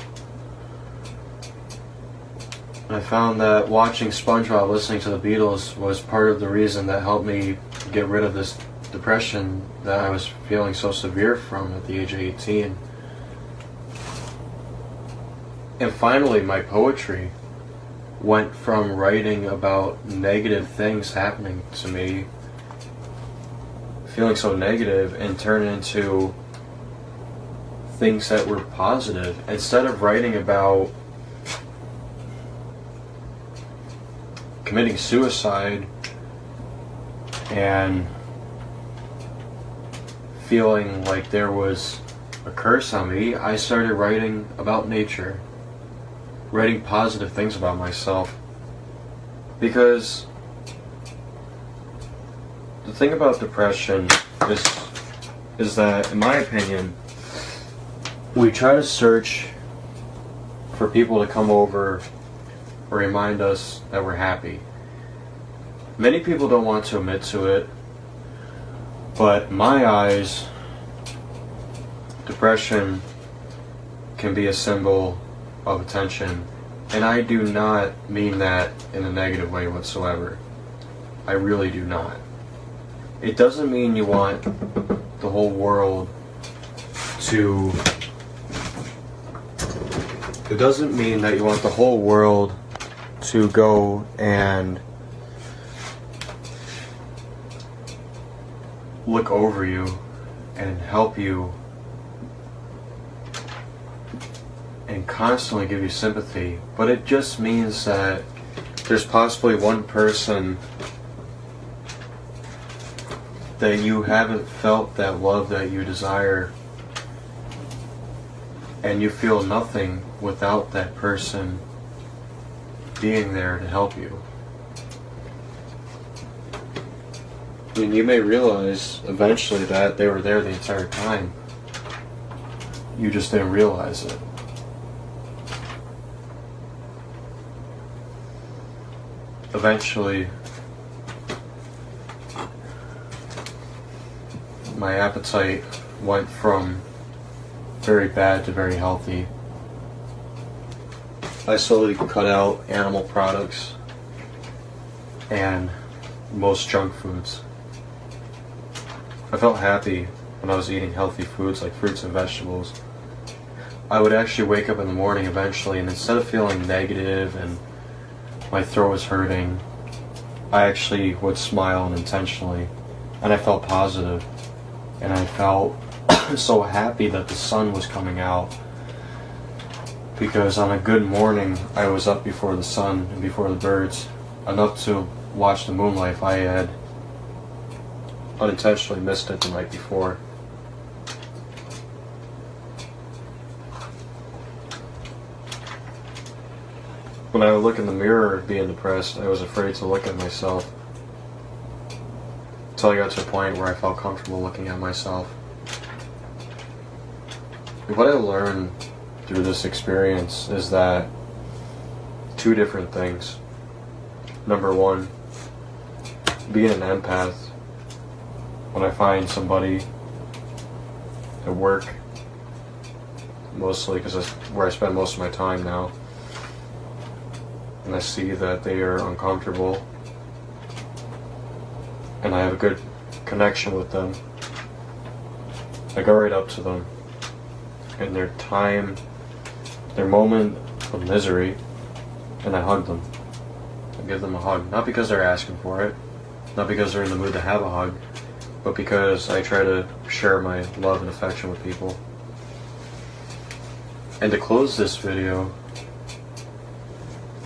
I found that watching SpongeBob, listening to the Beatles, was part of the reason that helped me get rid of this depression that I was feeling so severe from at the age of 18. And finally, my poetry went from writing about negative things happening to me, feeling so negative, and turned into things that were positive. Instead of writing about committing suicide and feeling like there was a curse on me, I started writing about nature, writing positive things about myself. Because the thing about depression is that, in my opinion, we try to search for people to come over or remind us that we're happy. Many people don't want to admit to it, but in my eyes, depression can be a symbol of attention, and I do not mean that in a negative way whatsoever. I really do not. It doesn't mean you want the whole world to... It doesn't mean that you want the whole world to go and look over you and help you and constantly give you sympathy, but it just means that there's possibly one person that you haven't felt that love that you desire, and you feel nothing without that person being there to help you. And you may realize eventually that they were there the entire time. You just didn't realize it. Eventually, my appetite went from very bad to very healthy. I slowly cut out animal products and most junk foods. I felt happy when I was eating healthy foods like fruits and vegetables. I would actually wake up in the morning eventually, and instead of feeling negative and my throat was hurting, I actually would smile unintentionally, and I felt positive, and I felt so happy that the sun was coming out, because on a good morning I was up before the sun and before the birds, enough to watch the moonlight if I had unintentionally missed it the night before. When I would look in the mirror being depressed, I was afraid to look at myself, until I got to a point where I felt comfortable looking at myself. What I learned through this experience is that two different things. Number one, being an empath, when I find somebody at work, mostly because that's where I spend most of my time now, and I see that they are uncomfortable and I have a good connection with them, I go right up to them in their time, their moment of misery, and I hug them. I give them a hug, not because they're asking for it, not because they're in the mood to have a hug, but because I try to share my love and affection with people. And to close this video,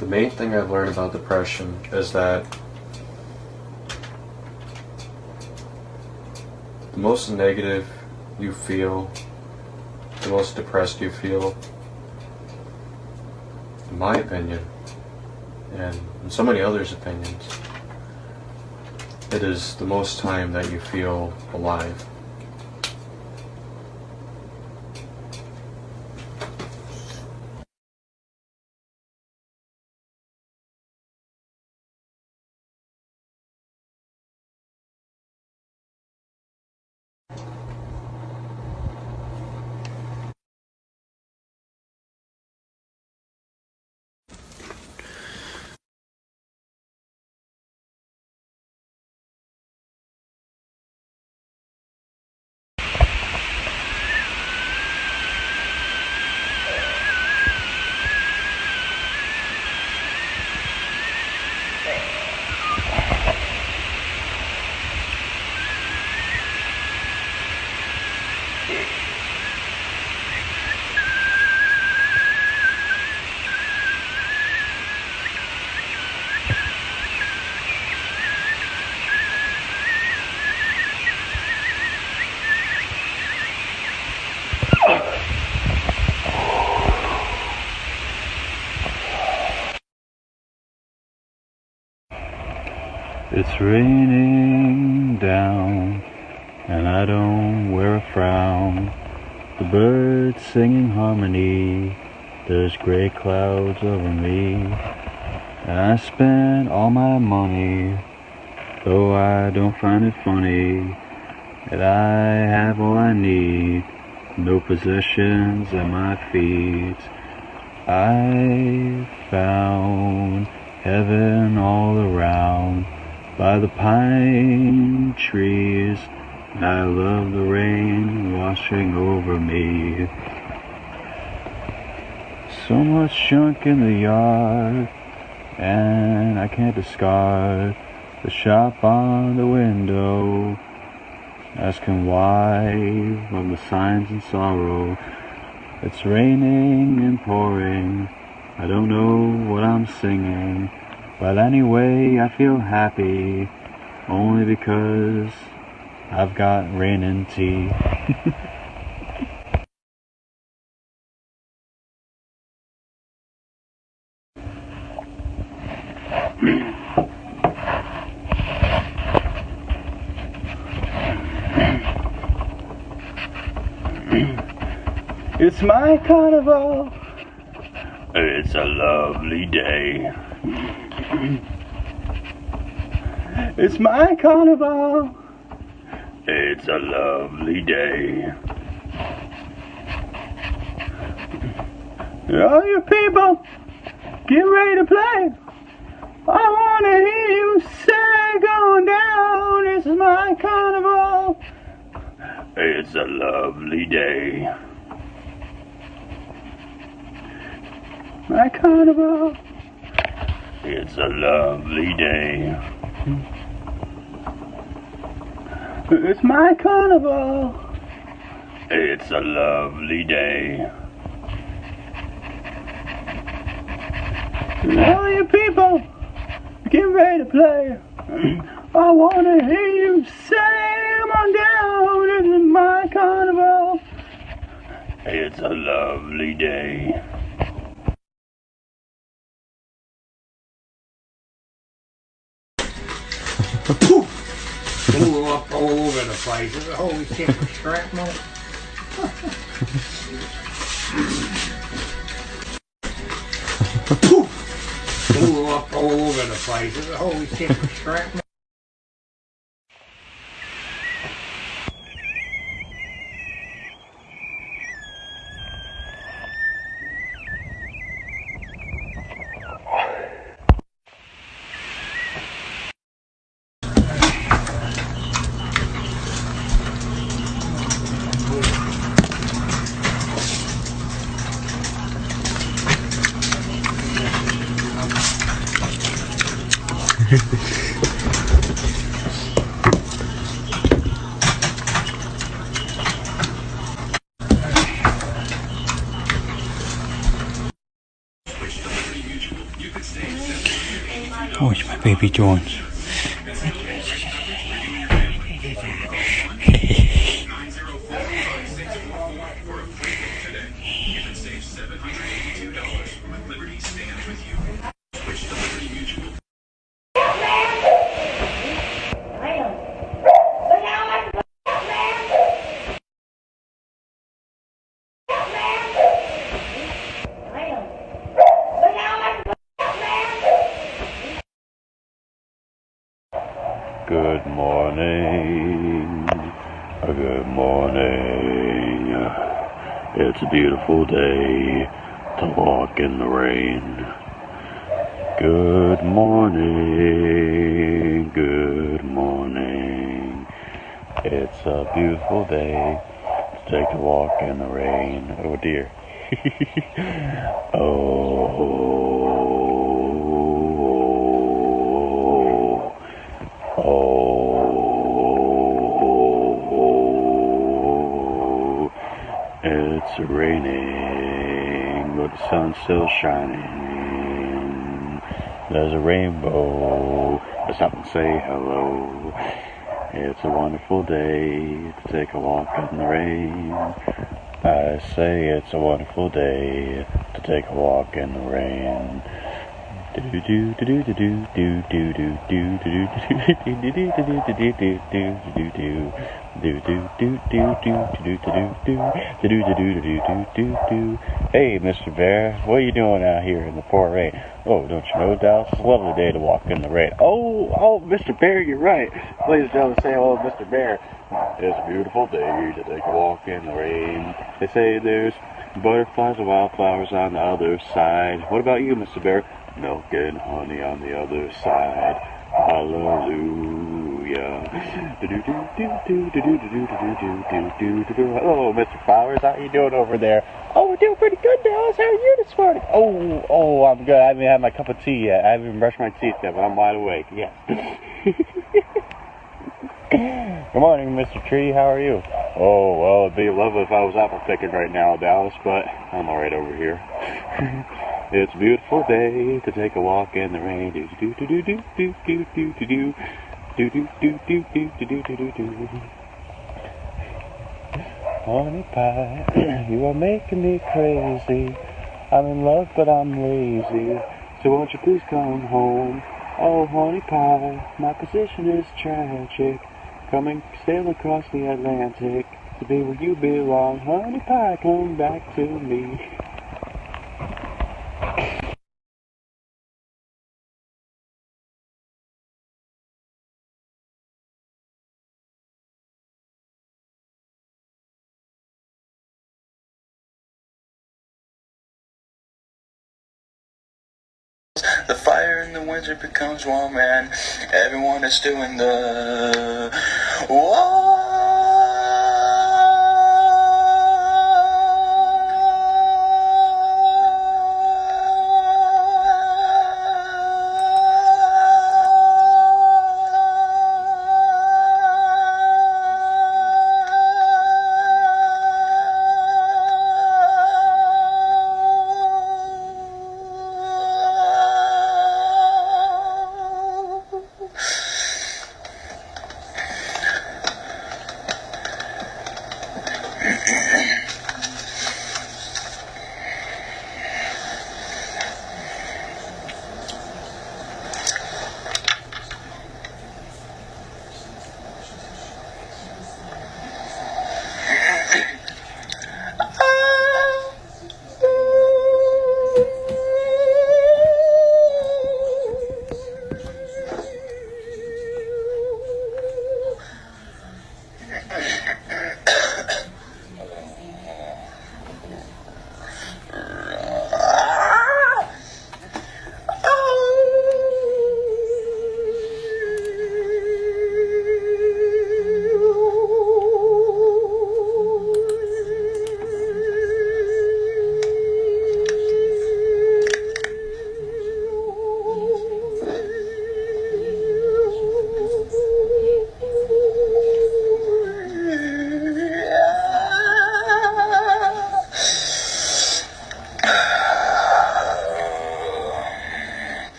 the main thing I've learned about depression is that the most negative you feel, the most depressed you feel, in my opinion, and in so many others' opinions, it is the most time that you feel alive. It's raining down, and I don't wear a frown. The birds sing in harmony, there's gray clouds over me. And I spent all my money, though I don't find it funny, that I have all I need, no possessions at my feet. I found heaven all around, by the pine trees. I love the rain washing over me. So much junk in the yard, and I can't discard the shop on the window, asking why of the signs and sorrow. It's raining and pouring, I don't know what I'm singing, but anyway I feel happy, only because I've got rain and tea. It's my carnival, it's a lovely day. It's my carnival, it's a lovely day. All you people, get ready to play. I wanna hear you say going down. This is my carnival, it's a lovely day. My carnival, it's a lovely day. It's my carnival, it's a lovely day. All you people, get ready to play. I wanna hear you say, come on down, this is my carnival, it's a lovely day. Blew up all over the place. Holy shit, shrapnel. Blew up all over the place. Holy shit, shrapnel. Davy Jones. Good morning. Good morning. It's a beautiful day to walk in the rain. Good morning. Good morning. It's a beautiful day to take a walk in the rain. Oh dear. Oh, it's raining, but the sun's still shining. There's a rainbow, let's stop and say hello. It's a wonderful day to take a walk in the rain. I say it's a wonderful day to take a walk in the rain. Hey, Mr. Bear, what are you doing out here in the pouring rain? Oh, don't you know, Dallas? It's a lovely day to walk in the rain. Oh, Mr. Bear, you're right. Ladies and gentlemen, say hello, Mr. Bear. It's a beautiful day to take a walk in the rain. They say there's butterflies and wildflowers on the other side. What about you, Mr. Bear? Milk and honey on the other side. Hallelujah. Hello, Mr. Flowers. How you doing over there? Oh, we're doing pretty good, Dallas. How are you this morning? Oh, I'm good. I haven't had my cup of tea yet. I haven't even brushed my teeth yet, but I'm wide awake. Yes. Good morning, Mr. Tree. How are you? Oh, well, it'd be lovely if I was apple picking right now, Dallas, but I'm alright over here. It's a beautiful day to take a walk in the rain. Honey pie, you are making me crazy. I'm in love, but I'm lazy. So won't you please come home? Oh, honey pie, my position is tragic. Sailing across the Atlantic to be where you belong. Honey pie, come back to me. The fire in the winter becomes warm and everyone is doing the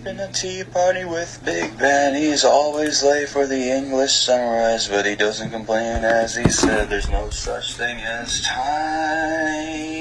in a tea party with Big Ben. He's always late for the English sunrise, but he doesn't complain, as he said there's no such thing as time.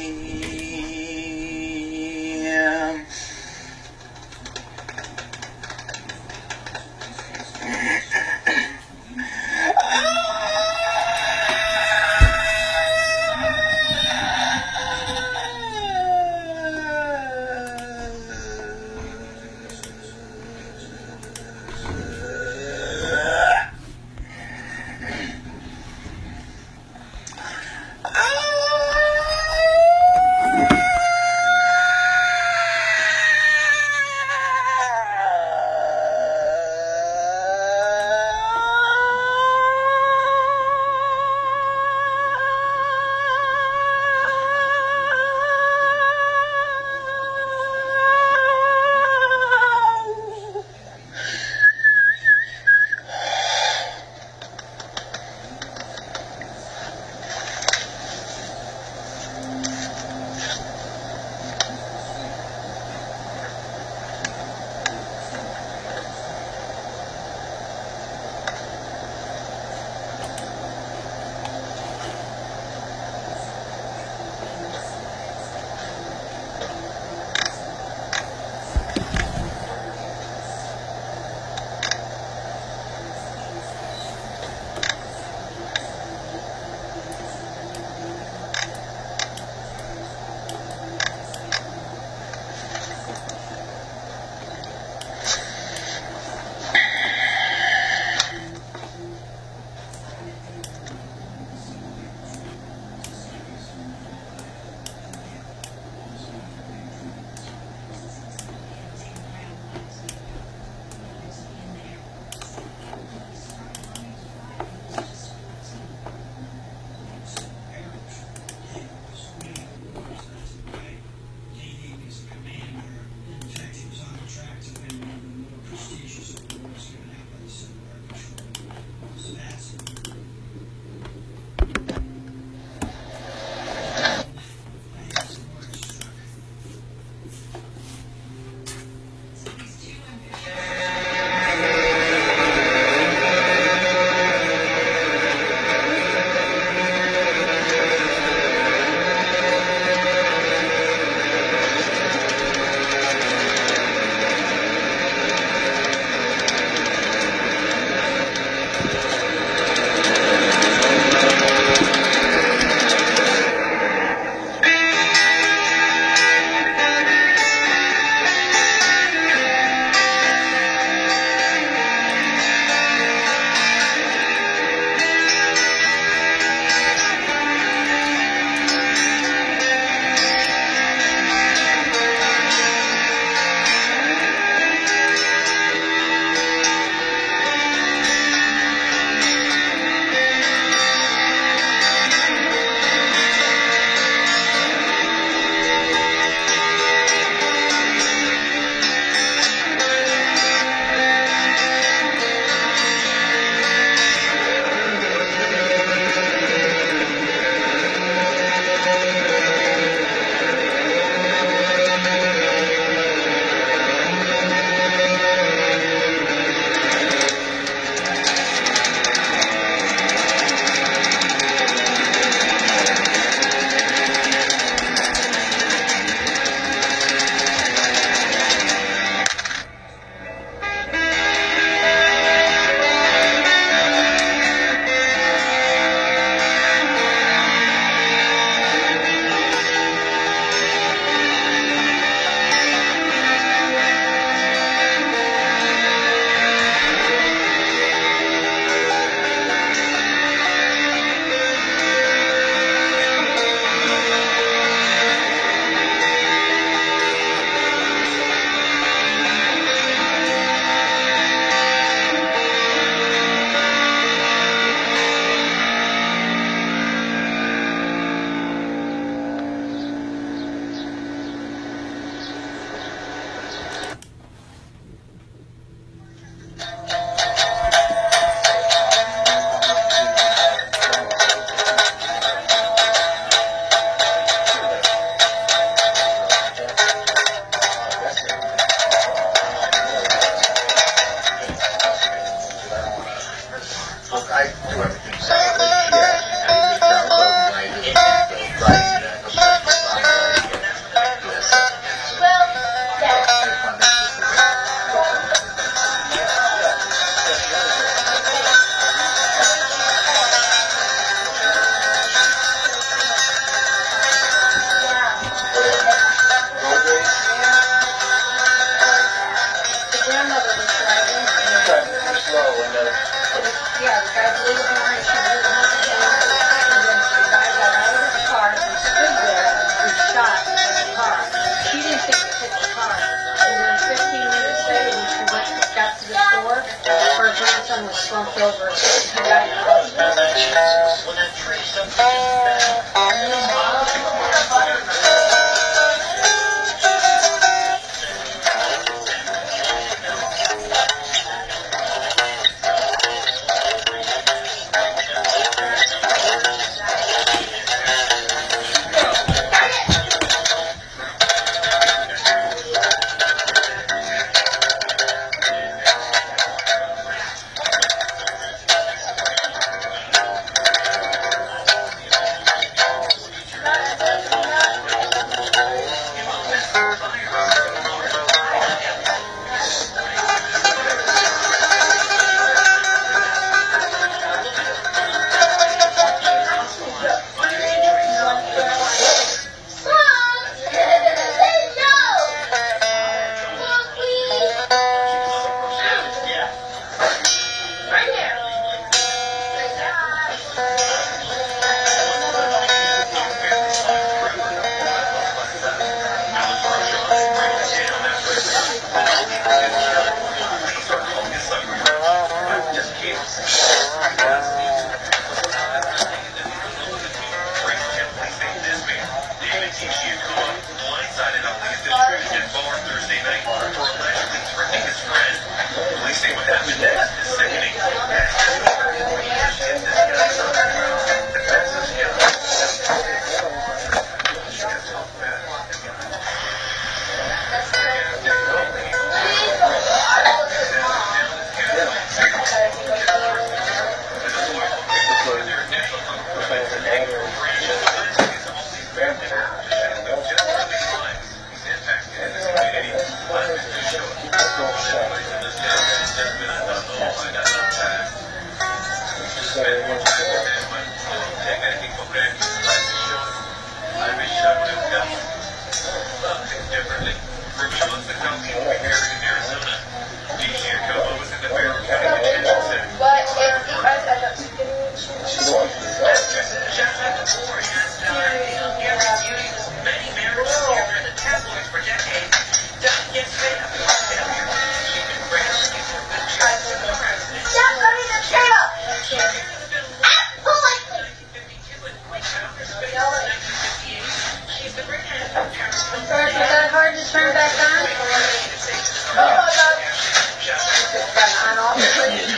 left over.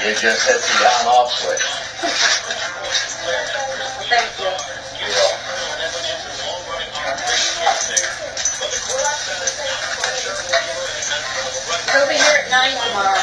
It just hits the on-off switch. Thank you. He'll be here at 9 tomorrow.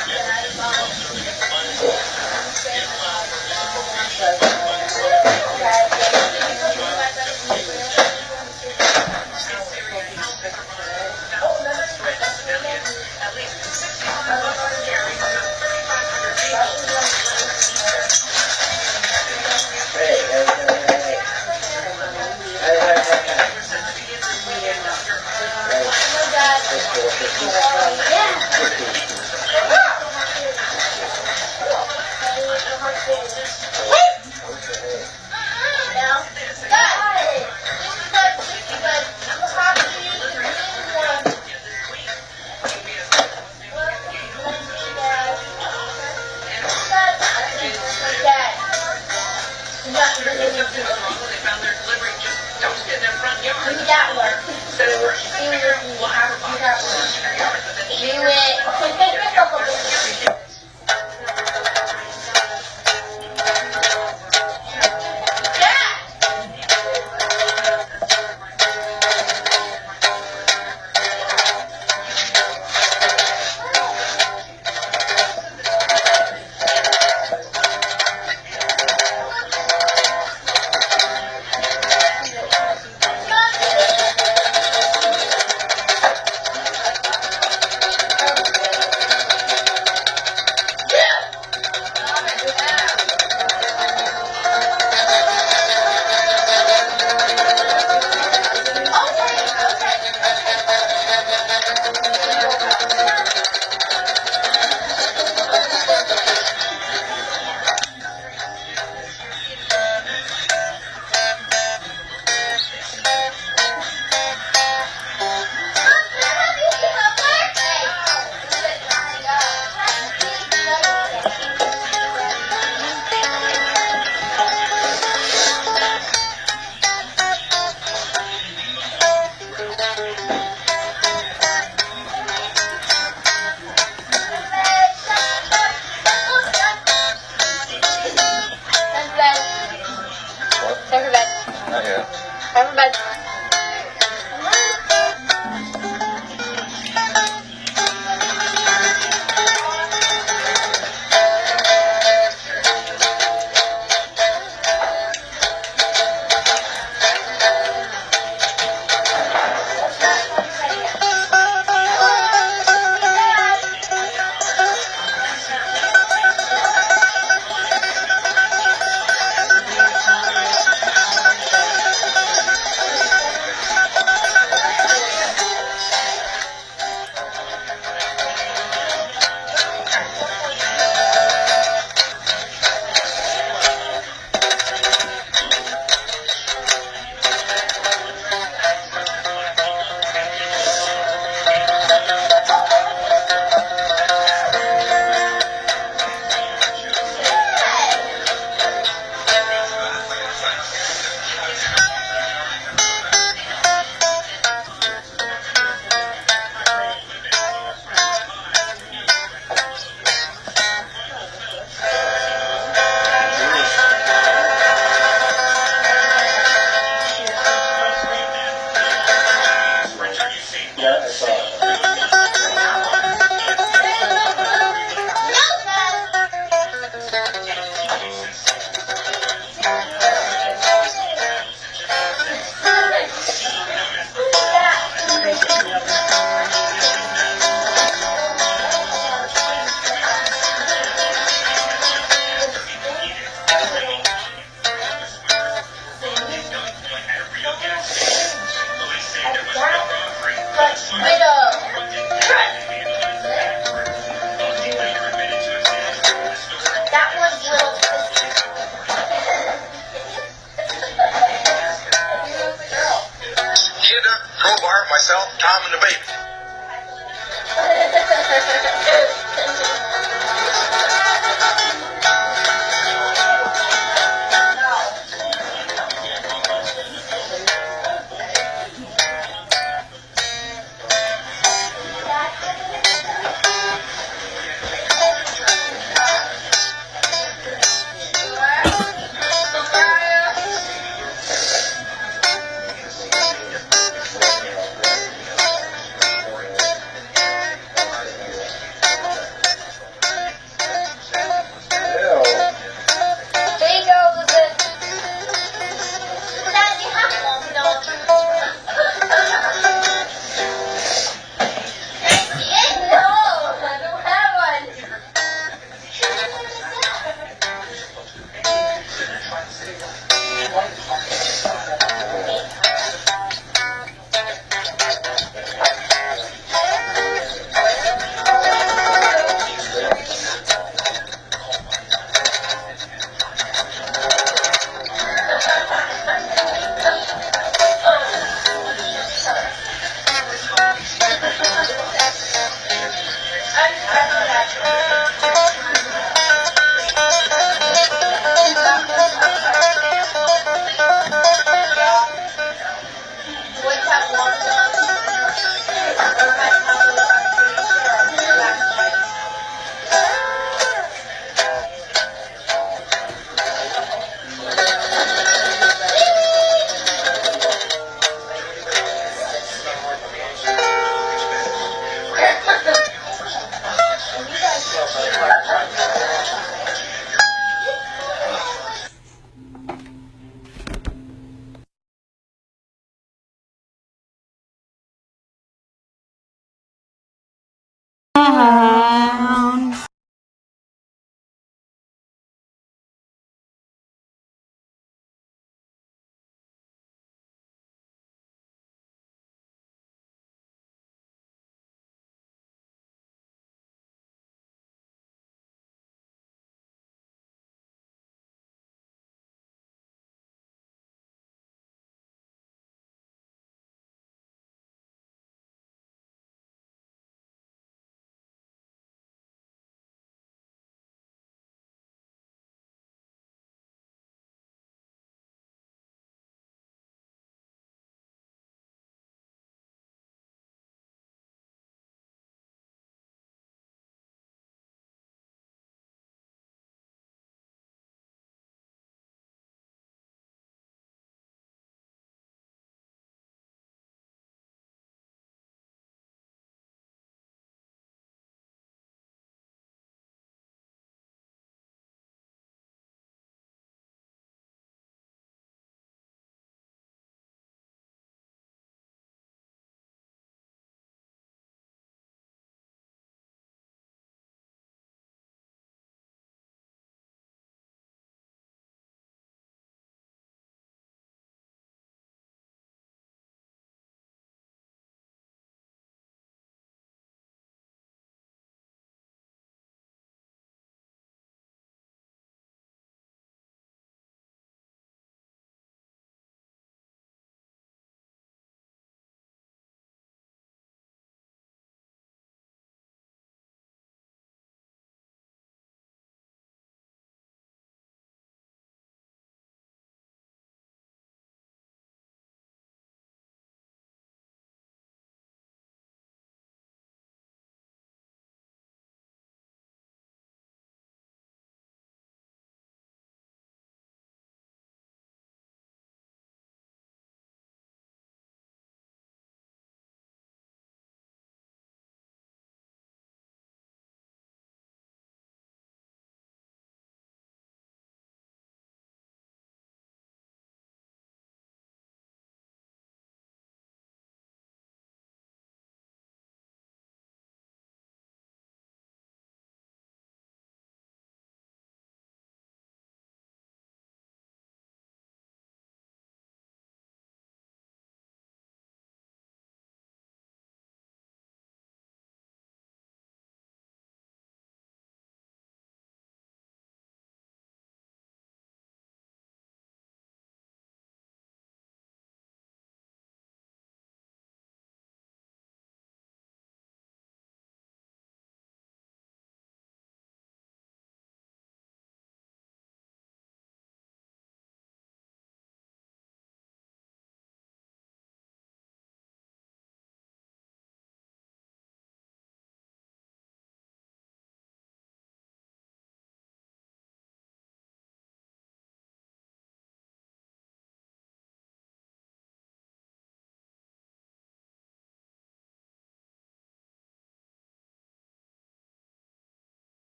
myself, Tom, and the baby.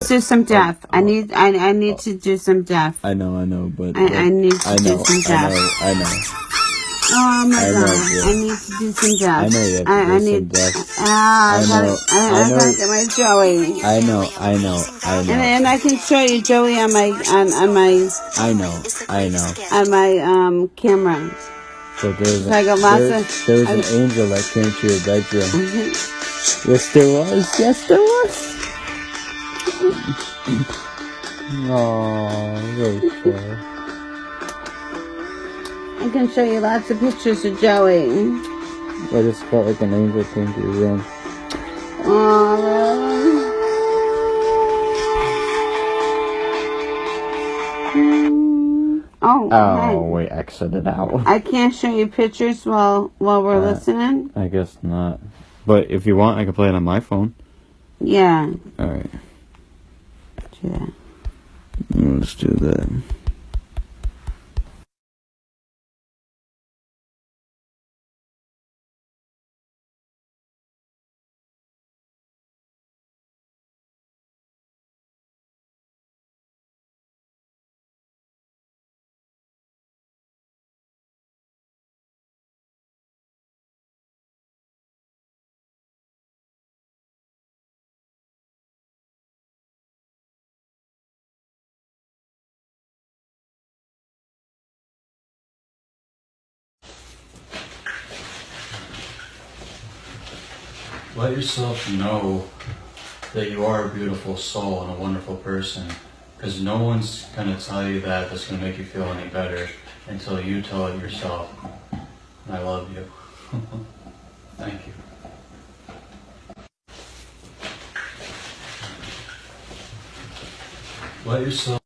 do some deaf. I need to do some deaf. I know, but I need to do some deaf. I know. Oh my I know, god! yeah. I need to do some deaf. I know you have to I do need. some deaf. I gotta get my Joey. I know. And I can show you Joey on my I know. on my camera. So there's So I got lots there was an angel that came to your bedroom. Yes, there was. Yes, there was. Oh, very cool. I can show you lots of pictures of Joey. I just felt like an angel came to your room. Oh, we exited out. I can't show you pictures while we're listening. I guess not. But if you want, I can play it on my phone. Yeah. Alright. Do that. Let's do that. Let yourself know that you are a beautiful soul and a wonderful person, because no one's going to tell you that that's going to make you feel any better until you tell it yourself. And I love you. Thank you. Let yourself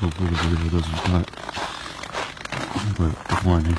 Hopefully the video doesn't cut. But good morning.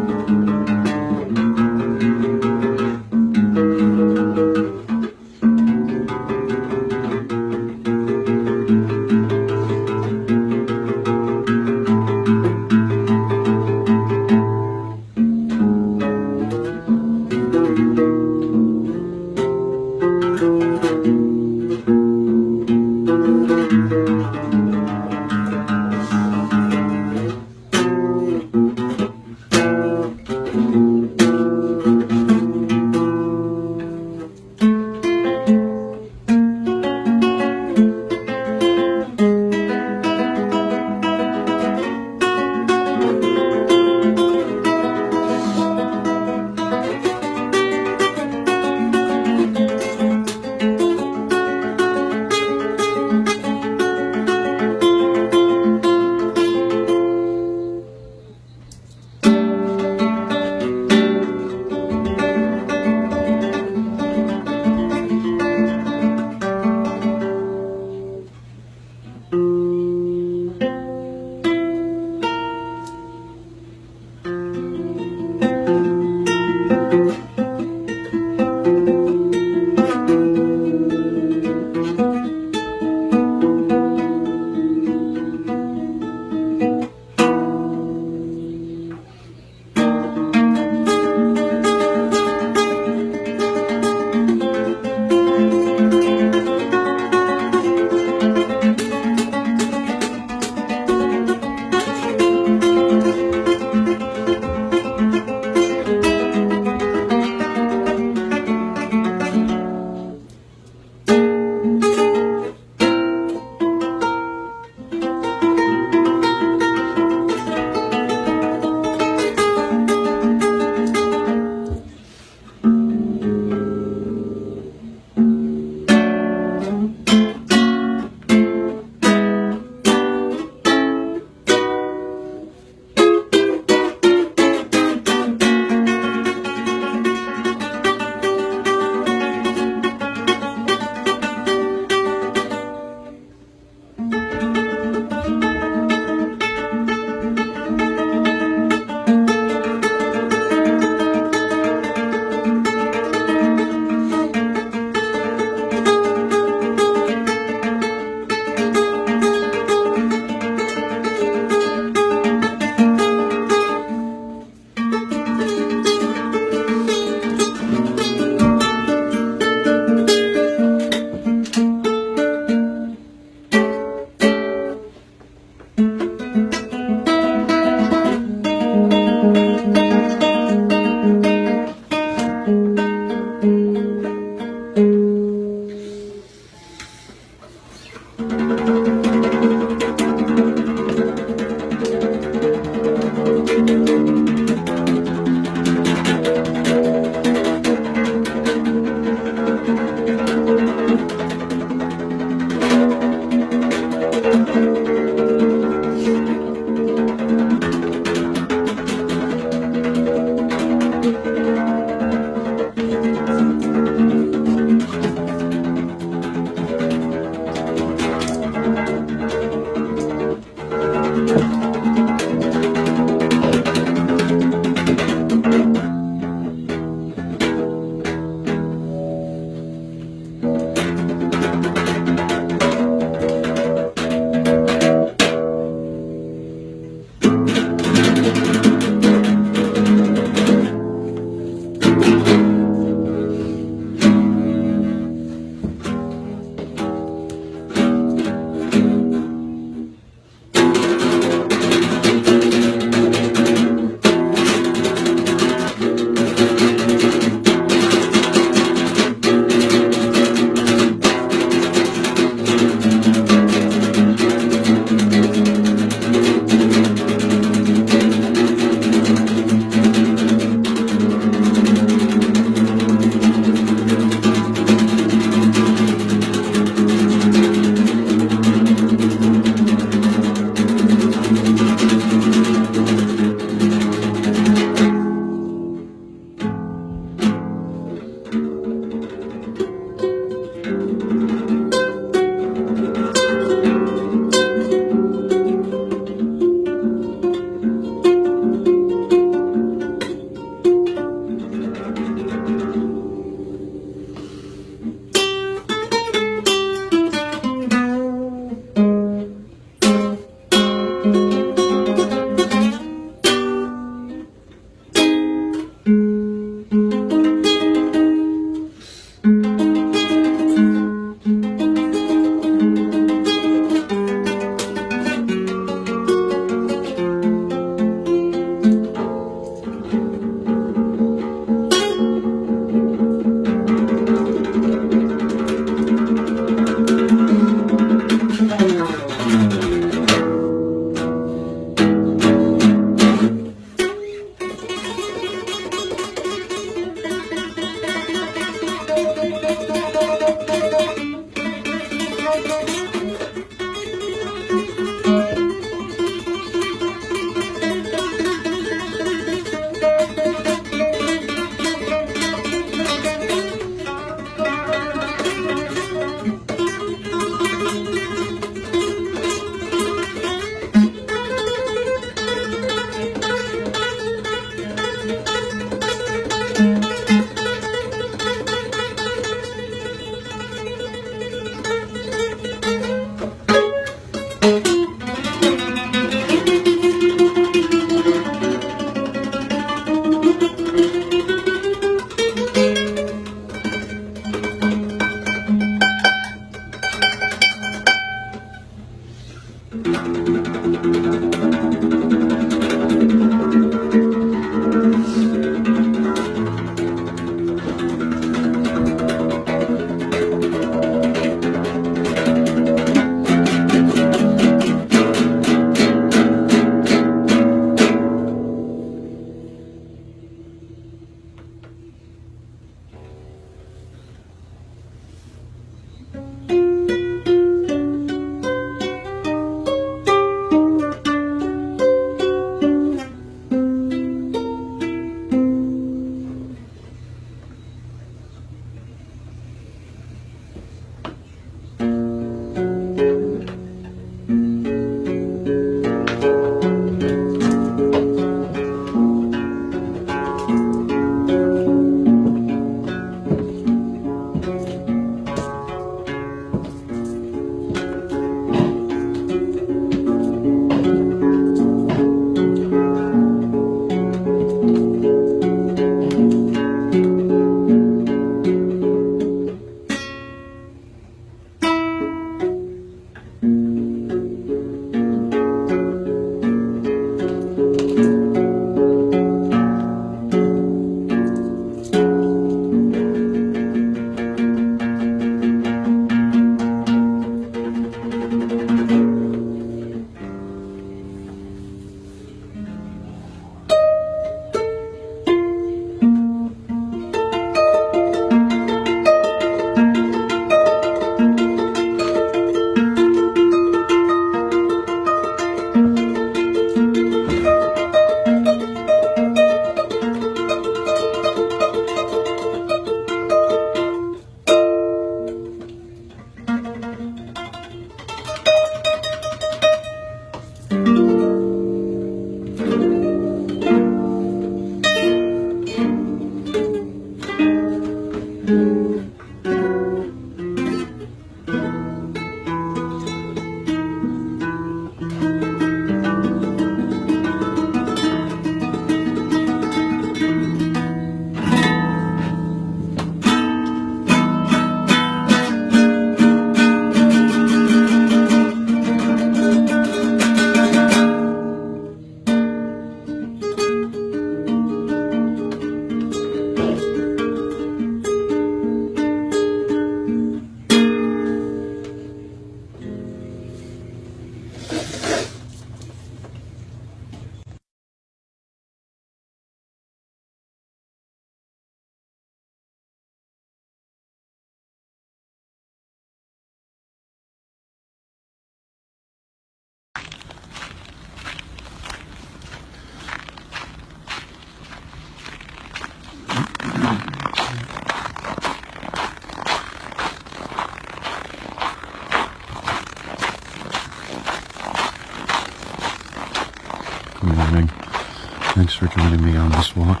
Thanks for joining me on this walk.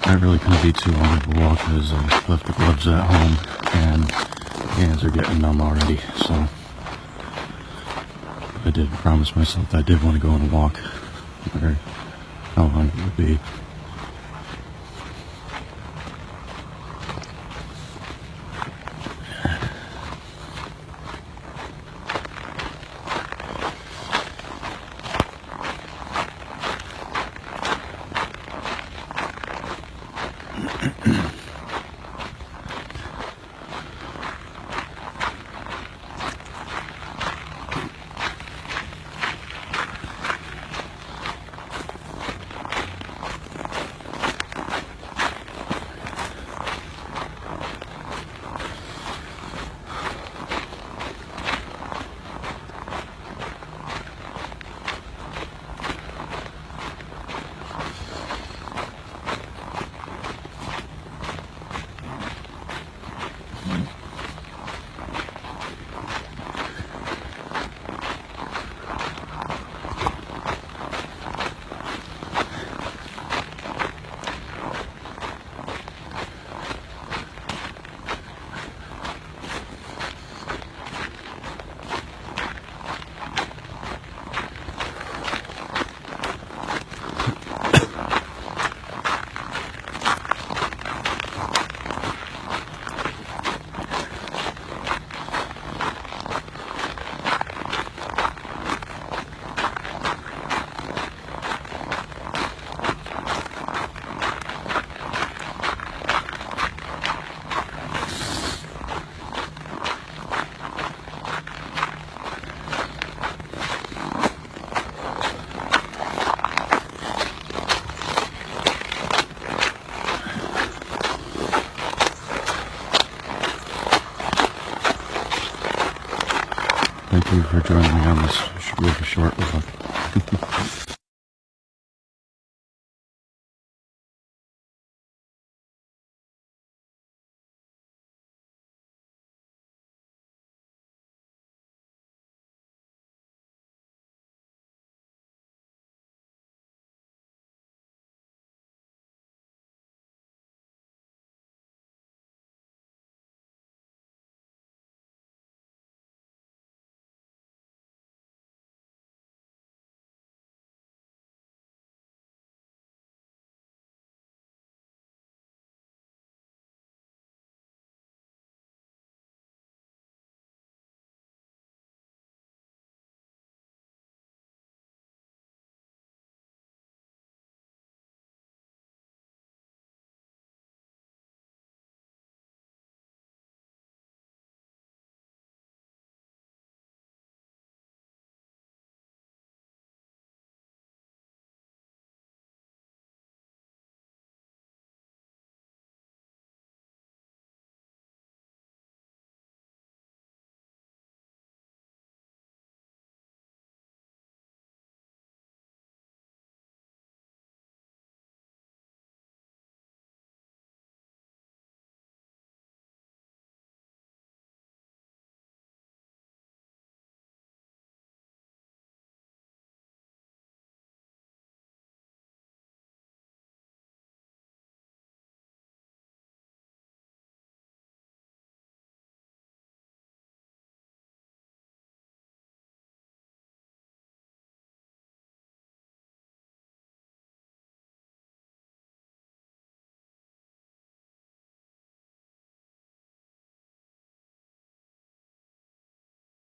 I really couldn't be too long of a walk because I left the gloves at home and my hands are getting numb already, so I did promise myself that I did want to go on a walk, or how long it would be. Thank you for joining me on this really short walk.